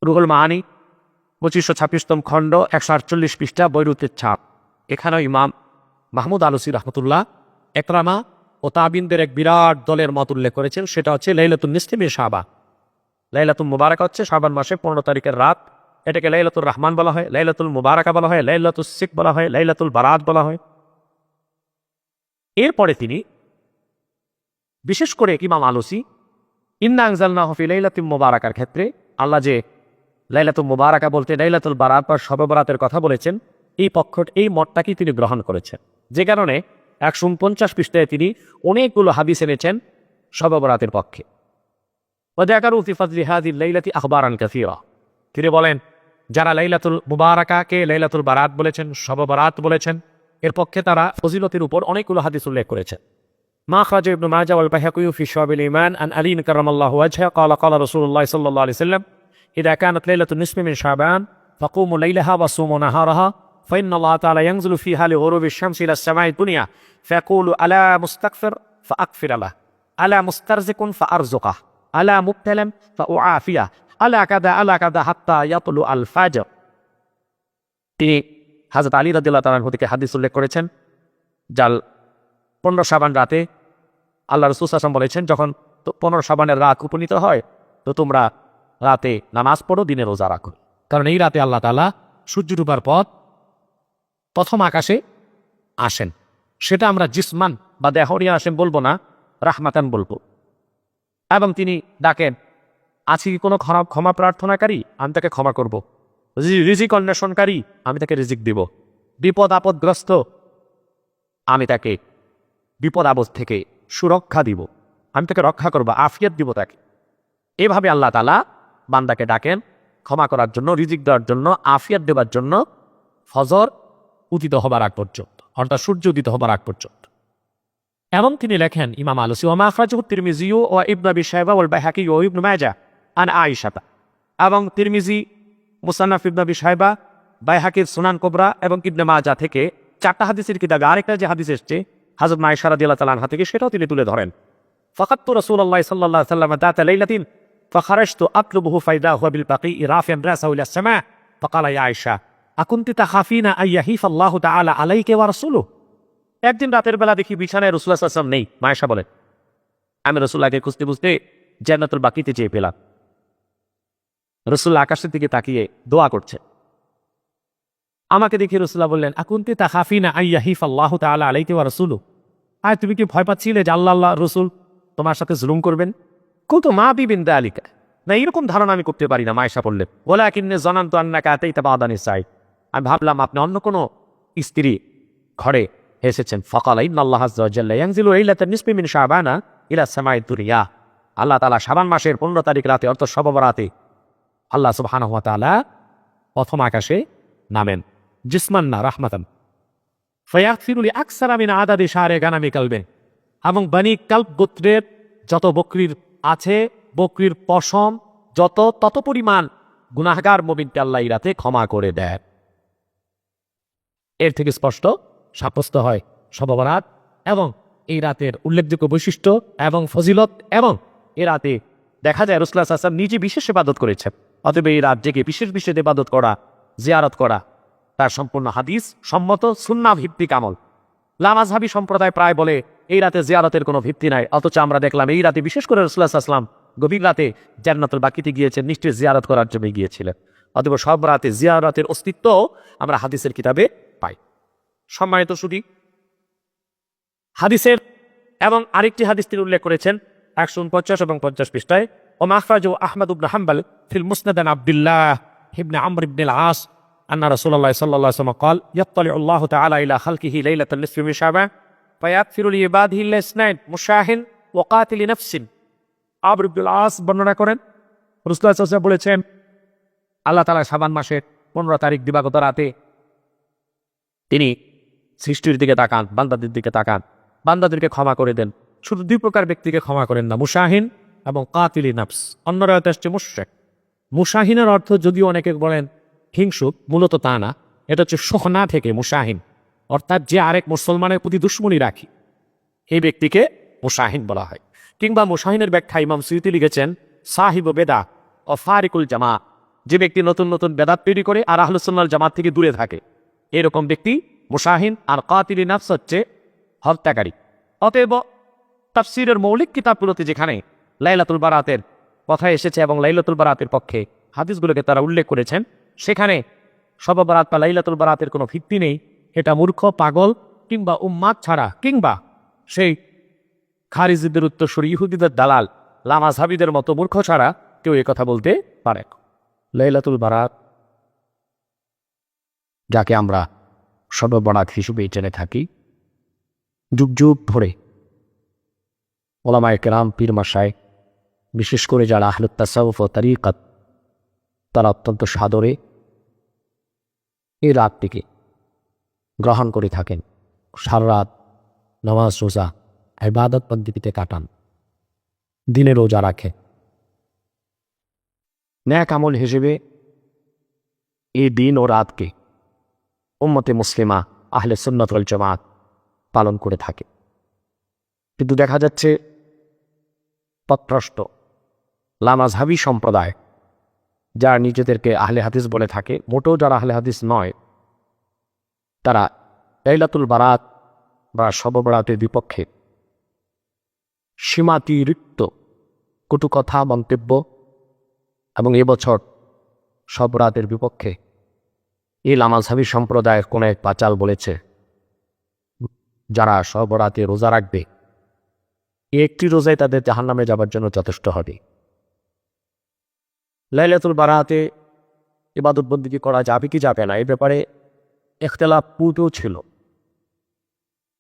রুহুল মাআনি 2526তম খণ্ড 148 পৃষ্ঠা, বৈরুতের ছাপ। এখানেও ইমাম মাহমুদ আলুসি রহমতুল্লাহ একরামা ও তাবিনদের এক বিরাট দলের মত উল্লেখ করেছেন। সেটা হচ্ছে লাইলাতুন নিসফি মিন শাবান। লাইলাতুল মুবারাকা হচ্ছে শাবান মাসের 15 তারিখের রাত। এটাকে লাইলাতুর রহমান বলা হয়, লাইলাতুল মুবারাকা বলা হয়, লাইলাতুল সিক বলা হয়, লাইলাতুল বারাত বলা হয়। এরপরে তিনি বিশেষ করে ইমাম আলুসি ইন্না আনজালনাহু ফি লাইলাতিন মুবারাকার ক্ষেত্রে আল্লাহ যে লাইলাতুল মুবারাকা বলতে লাইলাতুল বারাত বা শবে বরাতের কথা বলেছেন, এই মতটাকেই তিনি গ্রহণ করেছেন। যে কারণে 149 পৃষ্ঠায় তিনি অনেকগুলো হাদিস এনেছেন শবে বরাতের পক্ষে। ওয়াযাকারু ফি ফাযলি হাযিহিল লাইলাতি আখবারান কাসীরা। তিনি বলেন, যারা লাইলাতুল মুবারাকাকে লাইলাতুল বারাত বলেছেন, শবে বরাত বলেছেন, এর পক্ষে তারা ফজিলতের উপর অনেকগুলো হাদিস উল্লেখ করেছেন। মা খারাজা ইবনে মাজাহ ওয়াল বাইহাকী ফি শুআবিল ঈমান আন আলী কাররামাল্লাহু ওয়াজহু ক্বালা ক্বালা রাসূলুল্লাহ সাল্লাল্লাহু আলাইহি ওয়াসাল্লাম ইযা কানাত লাইলাতুন নিসফি মিন শাবান ফাকুমু লাইলাহা ওয়া সুমু নাহারাহা ফাইন্নাল্লাহ তাআলা ইয়ানজিলু ফিহা লিগুরুবিশ শামসি ইলা সামাঈদ দুনিয়া ফায়াকুলু আলা মুস্তাগফির ফাআগফির লাহ, আলা মুস্তারজিকুন ফাআরযুকাহ, আলা মুবতালাম ফাউআফিয়া, আলা কাদা হাত্তা ইয়াতলু আল ফাজর। তিনি হযরত আলী রাদিয়াল্লাহু তাআলা আনহু থেকে হাদিস উল্লেখ করেছেন, যার 15 শাবান রাতে আল্লাহ রাসূল সাল্লাল্লাহু আলাইহি ওয়াসাল্লাম বলেছেন, যখন 15 শাবানের রাত উপনীত হয় তো তোমরা রাতে নামাজ পড়ো, দিনে রোজা রাখো। কারণ এই রাতে আল্লাহ তাআলা সূর্য ডুবার পর প্রথম আকাশে আসেন। সেটা আমরা জিসমান বা দেহ নিয়ে আসেন বলবো না, রাহমাতান বলবো। এবং তিনি ডাকেন, আছে কি কোনো ক্ষমা প্রার্থনাকারী, আমি তাকে ক্ষমা করব। রিজিক অন্বেষণকারী, আমি তাকে রিজিক দিব। বিপদ আপদগ্রস্ত, আমি তাকে বিপদ আপদ থেকে সুরক্ষা দিব, আমি তাকে রক্ষা করব, আফিয়ত দিব তাকে। এভাবে আল্লাহ তাআলা বান্দাকে ডাকেন ক্ষমা করার জন্য, রিজিক দেওয়ার জন্য, আফিয়ত দেওয়ার জন্য ফজর উদিত হবার আগ পর্যন্ত, অর্থাৎ সূর্য উদিত হবার আগ পর্যন্ত। এবং তিনি লেখেন ইমাম আলুসি, ওয়া মা আখরাজাহু তিরমিজি ওয়া ইবনু আবি শাইবা ওয়াল বাইহাকী ওয়া ইবনু মাজাহ আন আয়েশা। এবং তিরমিজি, মুসান্নাফ ইবনু আবি শাইবা, বাইহাকীর সুনান কুবরা এবং ইবনে মাজাহ থেকে 4টা হাদিসের কিতাবে আরেকটা যে হাদিস এসেছে হযরত আয়েশা রাদিয়াল্লাহু তাআলা আনহা থেকে, সেটাও তিনি তুলে ধরেন। ফাকাততু রাসূলুল্লাহ সাল্লাল্লাহু আলাইহি ওয়াসাল্লাম দাতা লাইলাতিন ফাখারাজতু আতলুবুহু ফাইদা হুয়া বিল বাকী রাফিআন রাসাহু ইলা সামা ফাকালা ইয়া আয়েশা আকুনতি তাখাফিনা আইয়াহিফাল্লাহু তাআলা আলাইকা ওয়া রাসূলুহু। একদিন রাতের বেলা দেখি বিছানায় রাসূলুল্লাহ সাল্লাল্লাহু আলাইহি ওয়াসাল্লাম নেই। আয়েশা বলেন, আমি রাসূলুল্লাহকে খুঁজতে খুঁজতে জান্নাতুল বাকিতে যেয়ে পেলাম। রাসূলুল্লাহ আকাশের দিকে তাকিয়ে দোয়া করছে। আমাকে দেখে রাসূলুল্লাহ বললেন, আকুনতি তাখাফিনা আইয়াহিফাল্লাহু তাআলা আলাইকা ওয়া রাসূলুহু। আর তুমি কি ভয় পাচ্ছিলে যে আল্লাহ রাসূল তোমার সাথে জুলুম করবেন? কুনতু মা বিবিন যালিকা, না এরকম ধারণা আমি করতে পারি না। আয়েশা বললেন, ওয়ালাকিন্নী যানানতু আন্নাকা আতাইতা বা'দা নিসাই, আমি ভাবলাম আপনি অন্য কোনো স্ত্রী ঘরে এসেছেন। ফাকালা ইন্নাল্লাহা আযজা ওয়া জাল্লা ইয়ানজিলু লাইলাতান নিসফি মিন শাবানা ইলা সামাঈদ দুনিয়া। আল্লাহ তাআলা শাবান মাসের 15 তারিখ রাতে, অর্থাৎ শবে বরাতে আল্লাহ সুবহানাহু ওয়া তাআলা প্রথম আকাশে নামেন, জিসমান না, রাহমাতান। ফায়াগফিরু লি আকসারা মিন আদাদি শাহরি গানামি কালবে। এবং বনি কালব গোত্রের যত বকরির আছে, বকরির পশম যত, তত পরিমাণ গুনাহগার মুমিনকে আল্লাহ এই রাতে ক্ষমা করে দেয়। এর থেকে স্পষ্ট সাব্যস্ত হয় শবে বরাত এবং এই রাতের উল্লেখযোগ্য বৈশিষ্ট্য এবং ফজিলত। এবং এই রাতে দেখা যায় রাসূলুল্লাহ সাল্লাল্লাহু আলাইহি ওয়াসাল্লাম নিজে বিশেষ ইবাদত করেছেন। অতএব এই রাত জেগে বিশেষ বিশেষ ইবাদত করা, জিয়ারত করা তার সম্পূর্ণ হাদিস সম্মত সুন্নাহ ভিত্তিক আমল। লামাযহাবী সম্প্রদায় প্রায় বলে এই রাতে জিয়ারতের কোনো ভিত্তি নাই, অথচ আমরা দেখলাম এই রাতে বিশেষ করে রাসূলুল্লাহ সাল্লাল্লাহু আলাইহি ওয়াসাল্লাম গভীর রাতে জান্নাতুল বাকিতে গিয়েছেন, নিশ্চয়ই জিয়ারত করার জন্য গিয়েছিলেন। অতএব সব রাতে জিয়ারতের অস্তিত্ব আমরা হাদিসের কিতাবে পাই। সম্মানিত সুধী, হাদিসের এবং আরেকটি হাদিস তিনি উল্লেখ করেছেন 149 এবং 50 পৃষ্ঠায়। ও মাখরাজু আহমদ ইবনে হাম্বল ফিল মুসনাদ আন আব্দুল্লাহ ইবনে আমর ইবনে আল আস আন্না রাসূলুল্লাহ সাল্লাল্লাহু আলাইহি ওয়াসাল্লাম قال يطلع الله تعالى الى خلقه ليله النصف من شعبان فيغفر لعباده الاثنين مشاهن وقاتل نفس। আমর ইবনে আল আস বর্ণনা করেন, রাসূলুল্লাহ সাল্লাল্লাহু আলাইহি ওয়াসাল্লাম বলেছেন, আল্লাহ তাআলা শাবান মাসের 15 তারিখ দিবাগত রাতে তিনি সৃষ্টির দিকে তাকান, বান্দাদের দিকে তাকান, বান্দাদেরকে ক্ষমা করে দেন। শুধু 2 প্রকার ব্যক্তিকে ক্ষমা করেন না, মুশাহিন এবং কাতিলি নাফস। অন্য রায়তে আসছে মুশরিক। মুশাহিনের অর্থ যদিও অনেকে বলেন হিংসুক, মূলত তা না, এটা হচ্ছে শোহনা থেকে মুশাহিন, অর্থাৎ যে আরেক মুসলমানের প্রতি দুশ্মনী রাখি, এই ব্যক্তিকে মুশাহিন বলা হয়। কিংবা মুশাহিনের ব্যাখ্যা ইমাম সুয়ুতি লিখেছেন, সাহিব বেদা ও ফারিকুল জামা, যে ব্যক্তি নতুন নতুন বেদাত তৈরি করে আর আহলুস সুন্নাহ জামাত থেকে দূরে থাকে, এরকম ব্যক্তি মুশাহিন আর কাতিলি নাফস হচ্ছে হত্যাকারী। অতএব তাফসীরের মৌলিক কিতাবগুলোতে যেখানে লাইলাতুল বারাতের কথা এসেছে এবং লাইলাতুল বারাতের পক্ষে হাদিসগুলোকে তারা উল্লেখ করেছেন, সেখানে শবে বরাত বা লাইলাতুল বারাতের কোনো ভিত্তি নেই। এটা মূর্খ, পাগল কিংবা উম্মাদ ছাড়া, কিংবা সেই খারিজিদের উত্তরসূরি ইহুদিদের দালাল লামাযহাবীদের মতো মূর্খ ছাড়া কেউ কথা বলতে পারে না। লাইলাতুল বারাত, যাকে আমরা শবে বরাত হিসেবে জেনে থাকি, যুগ যুগ ধরে ওলামায়ে কেরাম, পীর মাশায়েখ, বিশেষ করে যারা আহলুত তাসাউফ ও তরিকত, তারা অত্যন্ত সাদরে এই রাতটিকে গ্রহণ করে থাকেন। সারা রাত নামাজ রোজা ইবাদত পদ্ধতিতে কাটান, দিনে রোজা রাখে। নেক আমল হিসেবে এই দিন ও রাতকে উম্মতে মুসলিমা আহলে সুন্নাত ওয়াল জামাত পালন করে থাকে। কিন্তু দেখা যাচ্ছে পথভ্রষ্ট লামাযহাবী সম্প্রদায়, যারা নিজেদেরকে আহলে হাদিস বলে থাকে, মোটেও যারা আহলে হাদিস নয়, তারা লাইলাতুল বারাত বা শবে বরাতের বিপক্ষে সীমাতিরিক্ত কটু কথা, মন্তব্য এবং এবছর শবে বরাতের বিপক্ষে এই লামাযহাবী সম্প্রদায়ের কোন এক পাচাল বলেছে, যারা শবে বরাতে রোজা রাখবে, একটি রোজাই তাদের জাহান্নামে যাবার জন্য যথেষ্ট হবে। লাইলাতুল বারাতে ইবাদত বন্দেগী করা যাবে কি যাবে না, এই ব্যাপারে ইখতিলাফ পূর্বেও ছিল।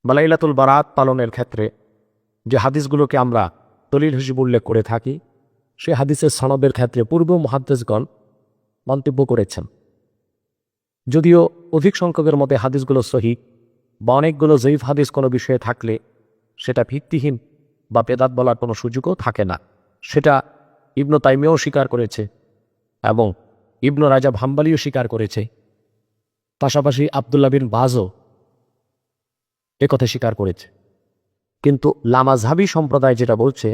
লাইলাতুল বারাত পালনের ক্ষেত্রে যে হাদিসগুলোকে আমরা দলিল হিসেবে উল্লেখ করে থাকি, সেই হাদিসের সনদের ক্ষেত্রে পূর্ব মুহাদ্দিসগণ মন্তব্য করেছেন। যদিও অধিক সংখ্যকের মতে হাদিসগুলো সহিহ বা অনেকগুলো জয়ীফ হাদিস কোনো বিষয়ে থাকলে সেটা ভিত্তিহীন বা বেদাত বলার কোনো সুযোগও থাকে না। সেটা ইবনু তাইমিয়াও স্বীকার করেছে এবং ইবনু রাজাব হাম্বলীও স্বীকার করেছে। পাশাপাশি আব্দুল্লাহ বিন বাজও একথা স্বীকার করেছে। কিন্তু লামাযহাবী সম্প্রদায় যেটা বলছে,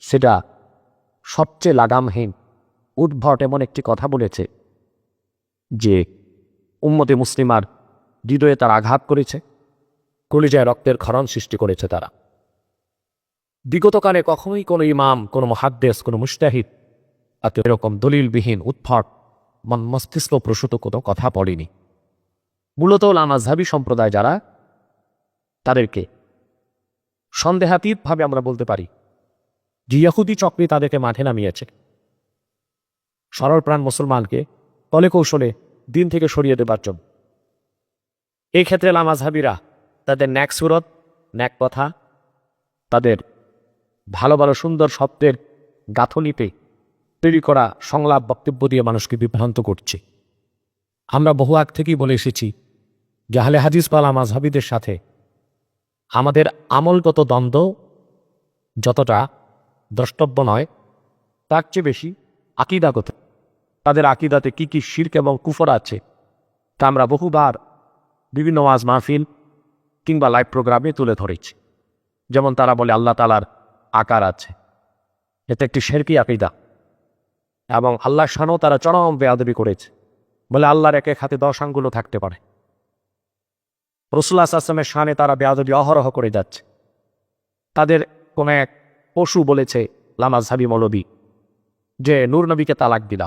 সেটা সবচেয়ে লাগামহীন, উদ্ভট এমন একটি কথা বলেছে যে উম্মতে মুসলিমার হৃদয়ে তারা আঘাত করেছে, কলিজায় রক্তের ক্ষরণ সৃষ্টি করেছে। তারা বিগতকালে কখনোই কোনো ইমাম, কোনো মুহাদ্দিস, কোনো মুজতাহিদ এরকম দলিলবিহীন, উদ্ভট, মস্তিষ্ক প্রসূত কোনো কথা বলেনি। মূলত লামাযহাবী সম্প্রদায় যারা, তাদেরকে সন্দেহাতীতভাবে আমরা বলতে পারি যে ইহুদি চক্রে তাদেরকে মাঠে নামিয়েছে, সরল প্রাণ মুসলমানকে কলে কৌশলে দিন থেকে সরিয়ে দেবার জন্য। এই ক্ষেত্রে লামাযহাবীরা তাদের ন্যাক সুরত, ন্যাক কথা, তাদের ভালো ভালো সুন্দর শব্দের গাঁথনিতে তৈরি করা সংলাপ, বক্তব্য দিয়ে মানুষকে বিভ্রান্ত করছে। আমরা বহু আগ থেকেই বলে এসেছি যে আহলে হাদিস বা লামাযহাবীদের সাথে আমাদের আমলগত দ্বন্দ্ব যতটা দ্রষ্টব্য নয়, তার চেয়ে বেশি আকীদাগত। তাদের আকীদাতে কি কি শিরক এবং কুফর আছে তা আমরা বহুবার বিভিন্ন ওয়াজ মাহফিল কিংবা লাইভ প্রোগ্রামে তুলে ধরেছি। যেমন তারা বলে আল্লাহ তাআলার আকার আছে, এটা একটি শিরকি আকীদা, এবং আল্লাহর শানেও তারা চরম বেয়াদবি করেছে, বলে আল্লাহর এক এক হাতে 10 আঙ্গুলও থাকতে পারে। রাসূলুল্লাহ সাল্লাল্লাহু আলাইহি ওয়াসাল্লামের শানে তারা বেয়াদবি অহরহ করে যাচ্ছে। তাদের কোন এক পশু বলেছে লামাযহাবী মৌলবী যে নূর নবীকে তালাক দিলা।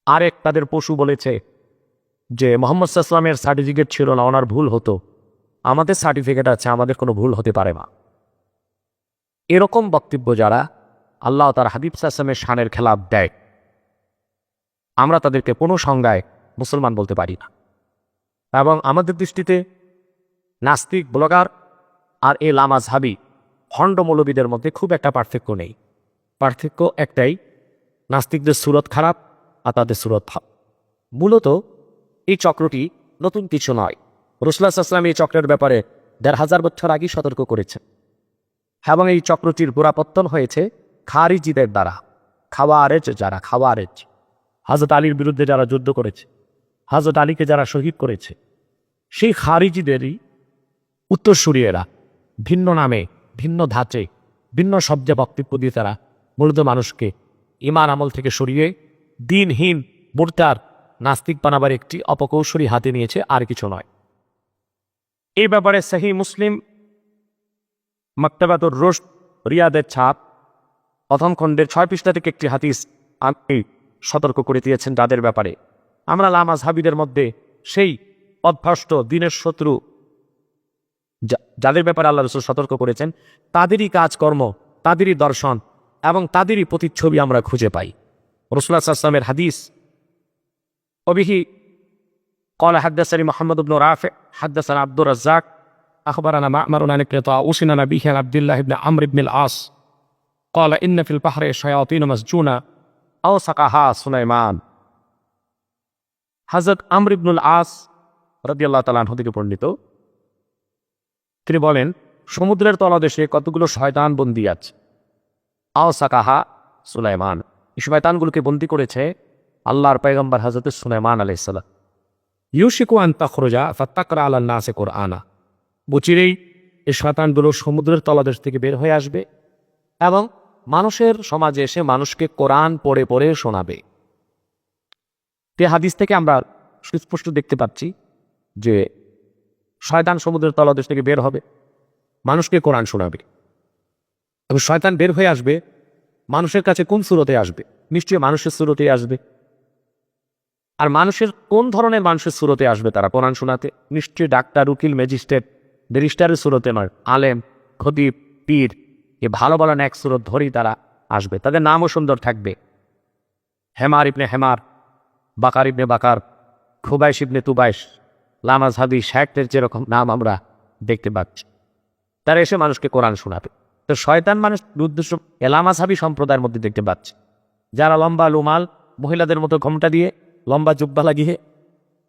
আরেক তাদের পশু বলেছে যে মুহাম্মদ সাল্লাল্লাহু আলাইহি ওয়াসাল্লামের সার্টিফিকেট ছিল না, ওনার ভুল হতো, আমাদের সার্টিফিকেট আছে, আমাদের কোনো ভুল হতে পারে না। এরকম বক্তব্য যারা আল্লাহ তার হাবিব সাল্লাল্লাহু আলাইহি ওয়াসাল্লামের শানের খেলাফ দেয়, আমরা তাদেরকে কোনো সংজ্ঞায় মুসলমান বলতে পারি না। এবং আমাদের দৃষ্টিতে নাস্তিক ব্লগার আর এই লামাযহাবী ভণ্ড মৌলবীদের মধ্যে খুব একটা পার্থক্য নেই। পার্থক্য একটাই, নাস্তিকদের সুরত খারাপ আর তাদের সুরত ভালো। মূলত এই চক্রটি নতুন কিছু নয়। রাসূলুল্লাহ সাল্লাল্লাহু আলাইহি ওয়াসাল্লাম এই চক্রের ব্যাপারে ১৫০০ বছর আগেই সতর্ক করেছেন, এবং এই চক্রটির গোড়াপত্তন হয়েছে খারিজিদের দ্বারা। খাওয়ারেজ যারা, খাওয়ারেজ হযরত আলীর বিরুদ্ধে যারা যুদ্ধ করেছে, হযরত আলীকে যারা শহীদ করেছে, সেই খারিজিদেরই উত্তরসূরিয়েরা ভিন্ন নামে, ভিন্ন ধাঁচে, ভিন্ন শব্দে বক্তব্য দিয়ে তারা মূলত মানুষকে ইমান আমল থেকে সরিয়ে দিনহীন মুরতার নাস্তিক বানাবার একটি অপকৌশলী হাতে নিয়েছে, আর কিছু নয়। এই ব্যাপারে সহিহ মুসলিম মাকতাবাতুর রুশদ রিয়াদের ছাপ প্রথম খণ্ডের 6 পৃষ্ঠা থেকে একটি হাদিস আপনি সতর্ক করে দিয়েছেন যাদের ব্যাপারে আমরা লামাযহাবীদের মধ্যে সেই অভ্যস্ত দিনের শত্রু যাদের ব্যাপারে আল্লাহ রাসূল সতর্ক করেছেন, তাদেরই কাজকর্ম, তাদেরই দর্শন এবং তাদেরই প্রতিচ্ছবি আমরা খুঁজে পাই। রাসূলুল্লাহ সাল্লাল্লাহু আলাইহি ওয়াসাল্লামের হাদিস অবিহি قال حدثني محمد بن رافع حدثنا عبد الرزاق أخبرنا معمر عن طاووس عن أبيه عن عبد الله بن عمرو بن العاص قال إن في البحر شياطين مسجونة أوثقها سليمان। হযরত আমর ইবনুল আস রাদিয়াল্লাহু তাআলা আনহু থেকে বর্ণিত, তিনি বলেন, সমুদ্রের তলদেশে কতগুলো শয়তান বন্দী আছে। আওসাকাহা সুলাইমান, এই শয়তানগুলোকে বন্দী করেছে আল্লাহর পয়গম্বর হযরত সুলাইমান আলাইহিস সালাম। ইউশিকু আন তাখরুজা ফাতাকরা আলান নাসে কুরআনা, বুচিরেই এই শয়তানগুলো সমুদ্রের তলদেশ থেকে বের হয়ে আসবে এবং মানুষের সমাজে এসে মানুষকে কোরআন পড়ে পড়ে শোনাবে। তে হাদিস থেকে আমরা সুস্পষ্ট দেখতে পাচ্ছি যে শয়তান সমুদ্রের তলদেশ থেকে বের হবে, মানুষকে কোরআন শোনাবে। এবং শয়তান বের হয়ে আসবে মানুষের কাছে কোন সুরতে আসবে? নিশ্চয়ই মানুষের সুরতে আসবে। আর মানুষের কোন ধরনের মানুষের সুরতে আসবে তারা কোরআন শোনাতে? নিশ্চয়ই ডাক্তার, উকিল, ম্যাজিস্ট্রেট, ব্যারিস্টারের সুরতে নয়। আলেম, খতিব, পীর, এ ভালো ভালো ন্যাক সুরত ধরেই তারা আসবে। তাদের নামও সুন্দর থাকবে, হেমার ইবনে হেমার, বাকার ইবনে বাকার, খুবাইশ ইবনে তুবাইশ, লামাযহাবী শায়খদের যেরকম নাম আমরা দেখতে পাচ্ছি। তারা এসে মানুষকে কোরআন শোনাবে। তো শয়তান মানুষ উদ্দেশ্য লামাযহাবী সম্প্রদায়ের মধ্যে দেখতে পাচ্ছি, যারা লম্বা লুমাল, মহিলাদের মতো ঘোমটা দিয়ে, লম্বা জুব্বা লাগিয়ে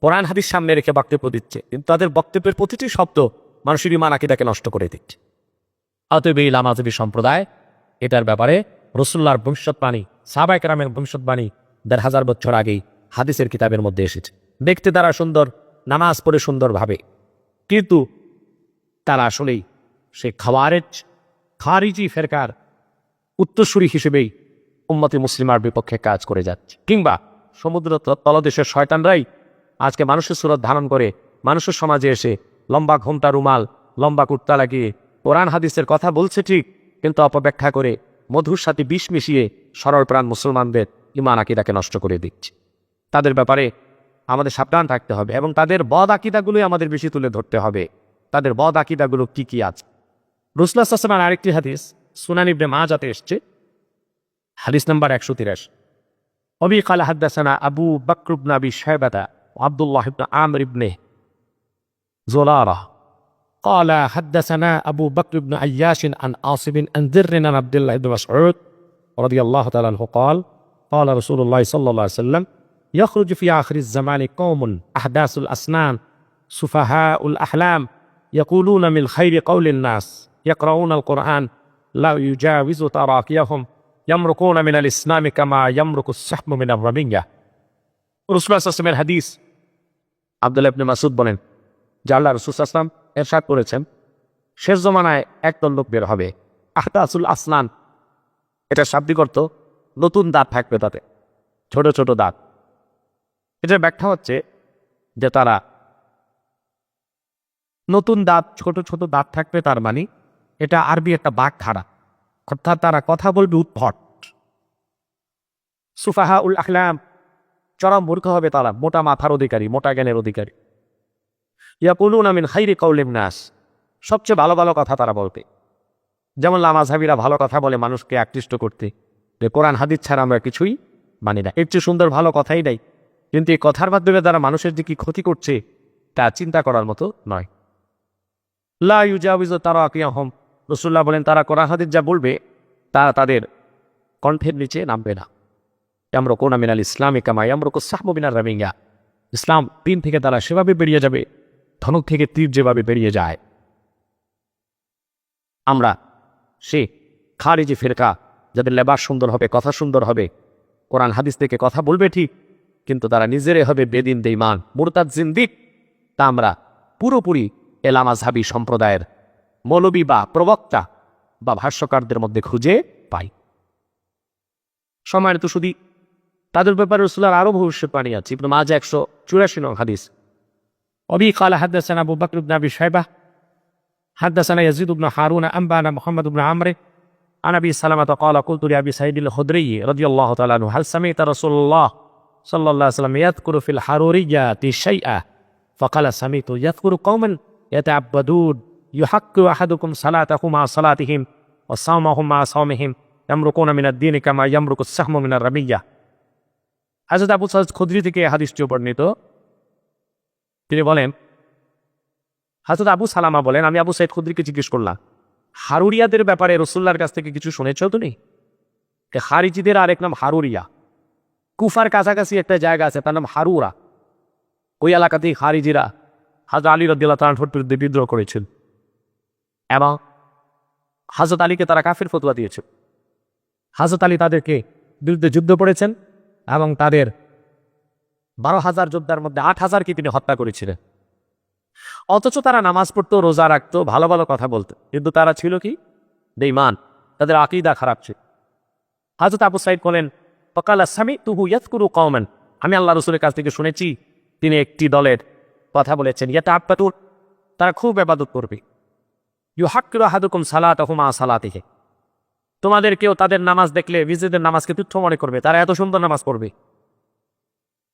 কোরআন হাদিস সামনে রেখে বক্তব্য দিচ্ছে, কিন্তু তাদের বক্তব্যের প্রতিটি শব্দ মানুষের ঈমান আকীদাকে নষ্ট করে দিচ্ছে। অতএব এই লামাযহাবী সম্প্রদায় এটার ব্যাপারে রাসূলুল্লাহর ভবিষ্যৎবাণী, সাহাবায়ে কেরামের ভবিষ্যৎবাণী ১,৫০০ বছর আগেই হাদিসের কিতাবের মধ্যে এসেছে। দেখতে তারা সুন্দর, নামাজ পড়ে সুন্দরভাবে, কিন্তু তারা আসলেই সে খারিজি ফেরকার উত্তরসূরি হিসেবেই উম্মতে মুসলিমার বিপক্ষে কাজ করে যাচ্ছে। কিংবা সমুদ্র তলদেশের শয়তানরাই আজকে মানুষের সুরত ধারণ করে মানুষের সমাজে এসে লম্বা ঘোমটা রুমাল, লম্বা কুর্তা লাগিয়ে কোরআন হাদিসের কথা বলছে ঠিক, কিন্তু অপব্যাখ্যা করে মধুর সাথে বিষ মিশিয়ে সরল প্রাণ মুসলমানদের ঈমান আকীদাকে নষ্ট করে দিচ্ছে। তাদের ব্যাপারে আমাদের সাবধান থাকতে হবে এবং তাদের বদ আকীদাগুলোই আমাদের বেশি তুলে ধরতে হবে। তাদের বদ আকীদাগুলো কি কি আছে? রাসূলুল্লাহ সাল্লাল্লাহু আলাইহি ওয়াসাল্লামের আরেকটি হাদিস সুনান ইবনে মাজাতে এসেছে, হাদিস নাম্বার 183। অবি قال حدثنا أبو بكر بن أبي شيبة وعبد الله بن عامر بن زرارة قال حدثنا أبو بكر بن عياش عن عاصم عن ذر عن عبد الله بن مسعود رضي الله تعالى عنه قال قال رسول الله صلى الله عليه وسلم يخرج في آخر الزمان قوم أحداث الأسنان سفهاء الأحلام يقولون من خير قول الناس يقرؤون القرآن لا يجاوز تراقيهم يمرقون من الإسلام كما يمرق السهم من الرمية। রাসূলুল্লাহ সাল্লাল্লাহু আলাইহি ওয়াসাল্লামের হাদিস আব্দুল্লাহ ইবনে মাসউদ বলেন যে আল্লাহ রাসূল সাল্লাল্লাহু আলাইহি ওয়াসাল্লাম ইরশাদ করেছেন, শেষ জমানায় একদল লোক বের হবে, আহদাসুল আসনান, এটা শাব্দিক অর্থ নতুন দাঁত থাকবে, তাতে ছোট ছোট দাঁত। এটার ব্যাখ্যা হচ্ছে যে তারা নতুন দাঁত, ছোট ছোট দাঁত থাকবে, তার মানে এটা আরবি একটা বাগধারা, অর্থাৎ তারা কথা বলবে উদ্ভট। সুফাহা উল আহলাম, চরম মূর্খ হবে তারা, মোটা মাথার অধিকারী, মোটা জ্ঞানের অধিকারী। ইয়াকুলুনা মিন খাইরি কাউলিন নাস, সবচেয়ে ভালো ভালো কথা তারা বলবে। যেমন লামাযহাবীরা ভালো কথা বলে মানুষকে আকৃষ্ট করতে, যে কোরআন হাদিস ছাড়া আমরা কিছুই মানি না, এর চেয়ে সুন্দর ভালো কথাই নাই। কিন্তু এই কথার মাধ্যমে তারা মানুষের যে কি ক্ষতি করছে তা চিন্তা করার মতো নয়। লা ইউজাউযু তারাকিয়াহুম, রাসূলুল্লাহ বলেন তারা কোরআন হাদিস যা বলবে তা তাদের কণ্ঠের নিচে নামবে না। ইয়ামরুকুনা মিনাল ইসলামি কামা ইয়ামরুকুস সাহমু মিনার রামিয়া, ইসলাম দিন থেকে তারা সেভাবে বেরিয়ে যাবে ধনুক থেকে তীর যেভাবে বেরিয়ে যায়। আমরা সে খারিজি ফিরকা যাদের লেবাস সুন্দর হবে, কথা সুন্দর হবে, কোরআন হাদিস থেকে কথা বলবে ঠিক, কিন্তু তারা নিজেরাই হবে বেদিন, বেঈমান, মুরতাদ, জিন্দিক, তা আমরা পুরোপুরি লামাযহাবী সম্প্রদায়ের মৌলবী বা প্রবক্তা বা ভাষ্যকারদের মধ্যে খুঁজে পাই। সম্মানিত শুধু তাদের ব্যাপারে রাসূলুল্লাহর আরো ভবিষ্যৎবাণী আছে। ইবনে মাজাহ 184 নং হাদিস। অবি ক্বালা হাদাসানা আবু বকর ইবনে আবি শাইবা হাদাসানা ইয়াজিদ ইবনে হারুন আনবানা মুহাম্মদ ইবনে আমর عن ابي سلمة قال قلت لابي سعيد الخدري رضي الله تعالى عنه هل سمعت رسول الله صلى الله عليه وسلم يذكر في الحروريات شيئا فقال سمعت يذكر قوما يتعبدون يحق احدكم صلاته مع صلاتهم وصومهم مع صومهم يمرقون من الدين كما يمرق السهم من الرمية। হযরত আবু সাঈদ খুদরি থেকে হাদিসটি বর্ণিত। তিনি বলেন, হযরত আবু সালামা বলেন, আমি আবু সাঈদ খুদরিকে জিজ্ঞেস করলাম, হারুরিয়াদের ব্যাপারে রাসূলুল্লাহর কাছ থেকে কিছু শুনেছো তুমি? খারিজিদের আরেক নাম হারুরিয়া। কুফার কাছাকাছি একটা জায়গা আছে, তার নাম হারুরা। ওই এলাকাতেই খারিজিরা হযরত আলী রাদিয়াল্লাহু তাআলার বিরুদ্ধে বিদ্রোহ করেছিল এবং হযরত আলীকে তারা কাফির ফতোয়া দিয়েছিল। হযরত আলী তাদেরকে বিরুদ্ধে যুদ্ধ করেছেন এবং তাদের 12,000 যোদ্ধার মধ্যে 8,000কে তিনি হত্যা করেছিলেন। অথচ তারা নামাজ পড়তো, রোজা রাখতো, ভালো ভালো কথা বলতো, কিন্তু তারা ছিল কি? বেঈমান। তাদের আকীদা খারাপ ছিল। হযরত আবু সাঈদ বলেন, ফাকালা সামিতুহু ইয়াযকুরু কওমান, আমি আল্লাহ রাসূলের কাছ থেকে শুনেছি তিনি একটি দলের কথা বলেছেন, ইয়াতাআব্বাদুন, তারা খুব ইবাদত করবে। ইউহাক্কিরু আহাদুকুম সালাতাহু মা সালাতিহি, তোমাদের কেউ তাদের নামাজ দেখলে নিজেদের নামাজকে তুচ্ছ মনে করবে, তারা এত সুন্দর নামাজ পড়বে।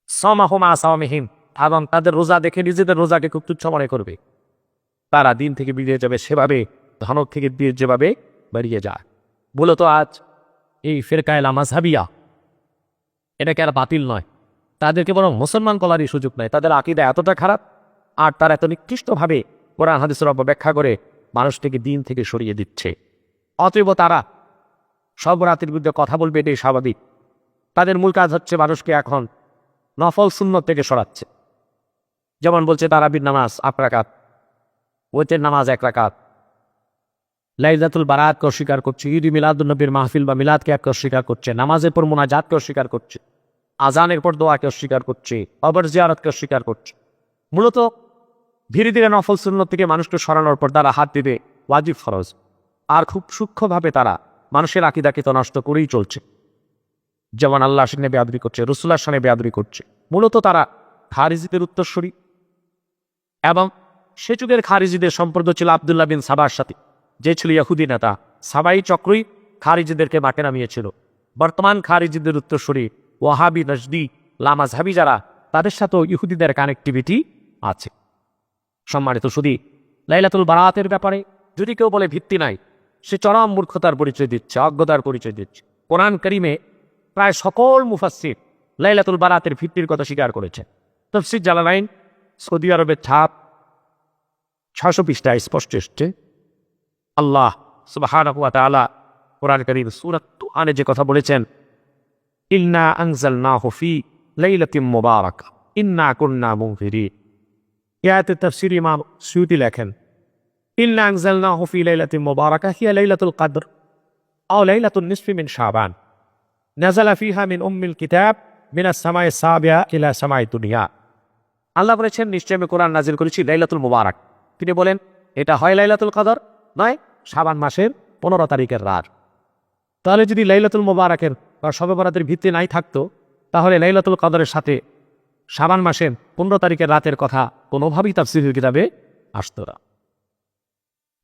সাওমাহু মা সাওমিহিম, এবং তাদের রোজা দেখে নিজেদের রোজাকে খুব তুচ্ছ মনে করবে। তারা দিন থেকে বেরিয়ে যাবে সেভাবে ধনক থেকে দিয়ে যেভাবে বেরিয়ে যায়। মূলত আজ এই ফিরকায়ে মাযহাবিয়া এটাকে আর বাতিল নয়, তাদেরকে বরং মুসলমান বলারই সুযোগ নয়। তাদের আকীদা এতটা খারাপ আর তারা এত নিকৃষ্টভাবে কোরআন হাদিসের ব্যাখ্যা করে মানুষটিকে দিন থেকে সরিয়ে দিচ্ছে। অতএব তারা সব রাতের বিরুদ্ধে কথা বলবে, এটাই স্বাভাবিক। তাদের মূল কাজ হচ্ছে মানুষকে এখন নফল সুন্নত থেকে সরাচ্ছে। যেমন বলছে তারাবির নামাজ 8 রাকাত, ওয়াতের নামাজ 1 রাকাত, লাইলাতুল বারাতকে অস্বীকার করছে, ঈদ মিলাদুন নবীর মাহফিল বা মিলাদকে অস্বীকার করছে, নামাজের পর মুনাজাতকে অস্বীকার করছে, আজানের পর দোয়াকে অস্বীকার করছে, কবর জিয়ারতকে অস্বীকার করছে। মূলত ধীরে ধীরে নফল সুন্নত থেকে মানুষকে সরানোর পর তারা হাত দিবে ওয়াজিব ফরজ, আর খুব সূক্ষ্মভাবে তারা মানুষের আকীদাকে তো নষ্ট করেই চলছে। যেমন আল্লাহর সামনে বেয়াদবি করছে, রাসূলুল্লাহর সামনে বেয়াদবি করছে। মূলত তারা খারিজিদের উত্তরসূরি এবং সে যুগের খারিজিদের সম্পর্ক ছিল আব্দুল্লাহ বিন সাবার সাথে, যে ছিল ইহুদি নেতা। সাবাই চক্রই খারিজিদেরকে মাঠে নামিয়েছিল। বর্তমান খারিজিদের উত্তরসূরি ওয়াহাবি, নজদি, লামাযহাবি যারা, তাদের সাথেও ইহুদিদের কানেক্টিভিটি আছে। সম্মানিত শুধু লাইলাতুল বারাতের ব্যাপারে যদি কেউ বলে ভিত্তি নাই, সে চরম মূর্খতার পরিচয় দিচ্ছে, অজ্ঞতার পরিচয় দিচ্ছে। কোরআন কারীমে প্রায় সকল মুফাসসির লাইলাতুল বারাতের ভিত্তির কথা স্বীকার করেছে। তাফসীর জালালাইন, সৌদি আরবের ছাপ, 600 পৃষ্ঠায় স্পষ্ট এসছে। আল্লাহ সুবহানাহু ওয়া তাআলা কোরআন কারীম সূরা তুহানে যে কথা বলেছেন, ইন্না আনজালনাহু ফি লাইলাতিন মুবারাকা ইন্না কুন্না মুনজিরিন। আয়াতের তাফসীর ইমাম সুয়ুতী লেখেন, ইন্না আনজালনাহু ফি লাইলাতিন মুবারাকা হিয়া লাইলাতুল কদর আও লাইলাতুন নিসফি মিন শাবান নাযালা ফিহা মিন উম্মিল কিতাব মিনাস সামাই সাবিয়া ইলা সামাই দুনিয়া। আল্লাহ বলেছেন, নিশ্চয় আমি কোরআন নাজিল করেছি লাইলাতুল মুবারাক। তিনি বলেন, এটা হয় লাইলাতুল কদর, নয় শাবান মাসের 15 তারিখের রাত। তাহলে যদি লাইলাতুল মুবারাকের বা শবে বরাতের ভিত্তি নাই থাকতো, তাহলে লাইলাতুল কদরের সাথে শাবান মাসের 15 তারিখের রাতের কথা কোনোভাবেই তাফসীরের কিতাবে আসতো না।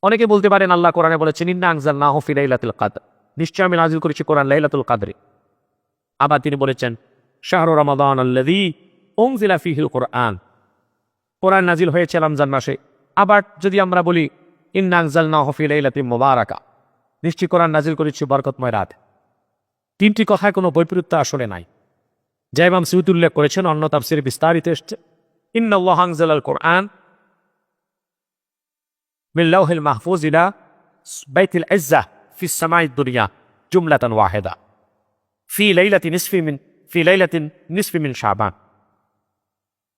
অনেকে বলতে পারেন, আল্লাহ কোরআনে বলেছেন, ইন্না আনজালনাহু ফি লাইলাতুল কদর, নিশ্চয় আমি নাজিল করেছি কোরআন লাইলাতুল কদরে। আবার তিনি বলেছেন, শাহরু রমাদান আল্লাযী উনজিলা ফীহিল কুরআন, কোরআন নাজিল হয়েছে রমজান মাসে। আবার যদি আমরা বলি, ইন্না আনজালনাহু ফি লাইলাতিন মুবারাকা, নিশ্চয় কোরআন নাজিল করেছি বরকতময় রাত। তিনটি কথায় কোনো বৈপরীত্য আসলে নাই। যা ইমাম সুয়ুতী উল্লেখ করেছেন, অন্য তাফসীরে বিস্তারিত এসেছে, ইন্নাল্লাহা আনজালাল কুরআন মিন লাওহিল মাহফুজ ইলা বাইতিল ইজ্জাহ ফিস সামাইদ দুনিয়া জুমলাতান ওয়াহিদা ফি লাইলাতিন নিসফি মিন শাবান।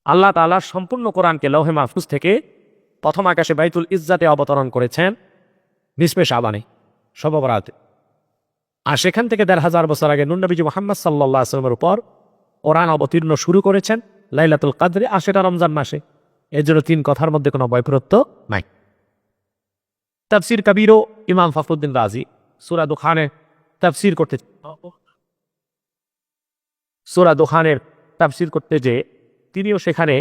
আল্লাহ তাআলা সম্পূর্ণ কোরআনকে লৌহে মাহফুজ থেকে প্রথম আকাশে বাইতুল ইজ্জাতে অবতরণ করেছেন নিসফে শাবানে, শবে বরাতে। আর সেখান থেকে 1500 বছর আগে নূর নবী মুহাম্মদ সাল্লাল্লাহু আলাইহি ওয়াসাল্লামের উপর কোরআন অবতীর্ণ শুরু করেছেন লাইলাতুল কদরে, আর সেটা রমজান মাসে। এর জন্য 3 কথার মধ্যে কোনো বৈপরীত্য নাই। তাফসীর কবীরও ইমাম ফখরুদ্দিন রাজি সূরা দুখানে তাফসীর করতে সূরা দুখানের তাফসীর করতে যে তিনিও সেখানে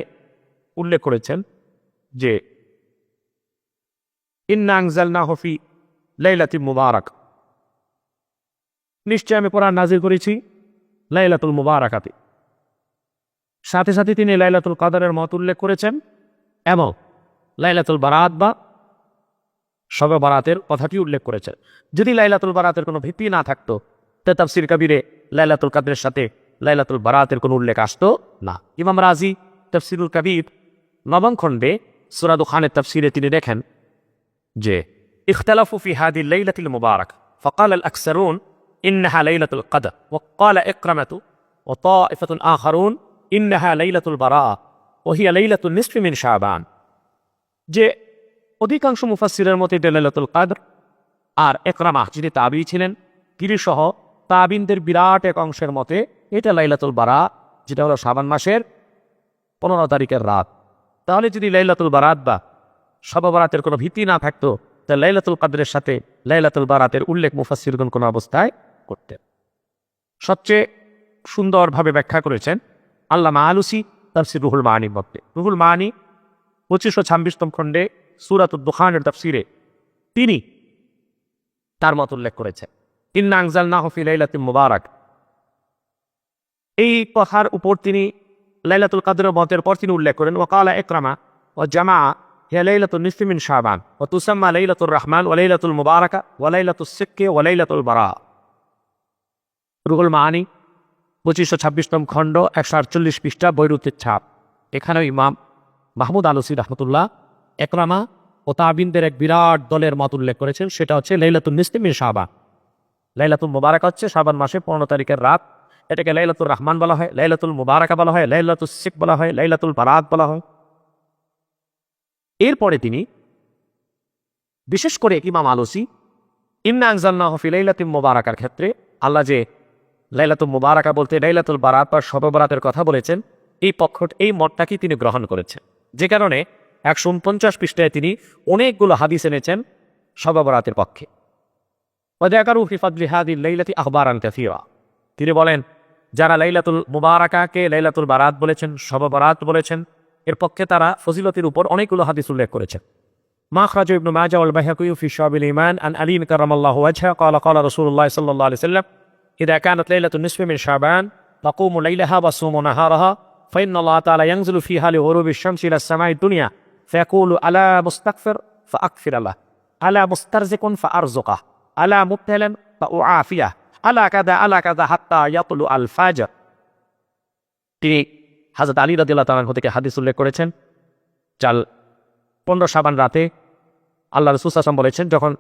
উল্লেখ করেছেন যে ইন্না আনজালনাহু ফি লাইলাতিন মুবারাক, নিশ্চয় আমি কোরআন নাযিল করেছি লাইলাতুল মুবারাকাতে। সাথে সাথে তিনি লাইলাতুল কদরের মত উল্লেখ করেছেন এবং লাইলাতুল বারাত বা শবে বারাতের কথাটি উল্লেখ করেছেন। যদি লাইলাতুল বারাতের কোনো ভিত্তি না থাকতো তে তাফসীর কবিরে লাইলাতুল কদরের সাথে লাইলাতুল বারাতের কোনো উল্লেখ আসতো না। ইমাম রাজি তাফসীরুল কবির নবম খণ্ডে সূরা দুখানের তাফসীরে তিনি দেখেন যে ইখতালাফু ফি হাদিল লাইলাতিল মুবারাক ফাকাল আল আকসারুন ইন্নাহা লাইলাতুল কদর ওয়া ক্বালা ইকরামাতু ওয়া তাইফাতুন আখারুন ইন্নাহা লাইলাতুল বারা ওয়া হিয়া লাইলাতুন নিসফি মিন শাবান, যে অধিকাংশ মুফাসসিরের মতে লাইলাতুল কদর, আর ইকরামা যিনি তাবী ছিলেন গিরিসহ তাবিনদের বিরাট এক অংশের মতে এটা লাইলাতুল বারা, যেটা হলো শাবান মাসের 15 তারিখের রাত। তাহলে যদি লাইলাতুল বারাত বা শবে বারাতের কোনো ভিত্তি না থাকতো তাহলে লাইলাতুল কদরের সাথে লাইলাতুল বারাতের উল্লেখ মুফাসসিরগণ কোনো অবস্থায় করতেন। সবচেয়ে সুন্দরভাবে ব্যাখ্যা করেছেন আল্লামা আলুসি তাফসীর রুহুল মাআনির মধ্যে। রুহুল মাআনি 2526তম খণ্ডে সূরাতুদ দুখানের তাফসীরে তিনি তার মত উল্লেখ করেছেন ইন্না আনজালনাহু ফি লাইলাতিন মুবারাক। এই কথার উপর তিনি লাইলাতুল কদরের মতের পর তিনি উল্লেখ করেন ওয়া ক্বালা ইকরামা ওয়া জামা হিয়া লাইলাতুন নিসফি মিন শাবান ওয়া তুসাম্মা লাইলাতুর রহমান ওয়া লাইলাতুল মুবারাকা ওয়া লাইলাতুস সিক্কি ওয়া লাইলাতুল বারা। রুহুল মাআনি 2526তম খণ্ড 148 পৃষ্ঠা বৈরুতের ছাপ। এখানেও ইমাম মাহমুদ আলুসি রাহমাতুল্লাহ ইকরামা ও তাবিনদের এক বিরাট দলের মত উল্লেখ করেছেন, সেটা হচ্ছে লাইলাতুন নিসফি মিন শাবান। লাইলাতুল মুবারাকা হচ্ছে শাবান মাসে 15 তারিখের রাত, এটাকে লাইলাতুর রহমান বলা হয়, লাইলাতুল মুবারাকা বলা হয়, লাইলাতুস সিক বলা হয়, লাইলাতুল বারাত বলা হয়। এরপরে তিনি বিশেষ করে ইমাম আলুসি ইন্না আনজালনাহু ফি লাইলাতিন মুবারাকার ক্ষেত্রে আল্লাহ যে লাইলাতুল মুবারাকা বলতে লাইলাতুল বারাত বা শবে বারাতের কথা বলেছেন, এই মতটাকে তিনি গ্রহণ করেছেন, যে কারণে 149 পৃষ্ঠায় তিনি অনেকগুলো হাদিস এনেছেন শবে বারাতের পক্ষে। ওয়া যাকারু ফি ফাদলি হাদিল লাইলাতি আখবারান কাসীরা, তিনি বলেন যারা লাইলাতুল মুবারাকাকে লাইলাতুল বারাত বলেছেন, শবে বারাত বলেছেন, এর পক্ষে তারা ফজিলতের উপর অনেকগুলো হাদিস উল্লেখ করেছেন। মা আখরাজা ইবনে মাজাহ ওয়াল বাইহাকী ফি শুআবিল ঈমান আন আলী কারামাল্লাহু ওয়াজহা ক্বালা ক্বালা রাসূলুল্লাহ সাল্লাল্লাহু আলাইহি ওয়াসাল্লাম ইযা কানাত লাইলাতুন নিসফি মিন শাবান ফাকুমু লাইলাহা ওয়া সুমু নাহারাহা ফাইন্নাল্লাহ তাআলা ইয়ানজিলু ফিহা লিগুরুবিশ শামসি ইলা সামাই দুনিয়া ফায়াকুলু আলা মুস্তাগফির ফাআগফির লাহ আলা মুস্তারজিকুন ফাআরযুকাহ আলা মুবতালান ফাউআফিয়াহ আলা কাযা হাত্তা ইয়াতলু আল ফাজর। তিনি হযরত আলী রাদিয়াল্লাহু তাআলা থেকে হাদিস উল্লেখ করেছেন, 15 শাবান রাতে আল্লাহ রাসূল সাল্লাল্লাহু আলাইহি ওয়াসাল্লাম বলেছেন, যখন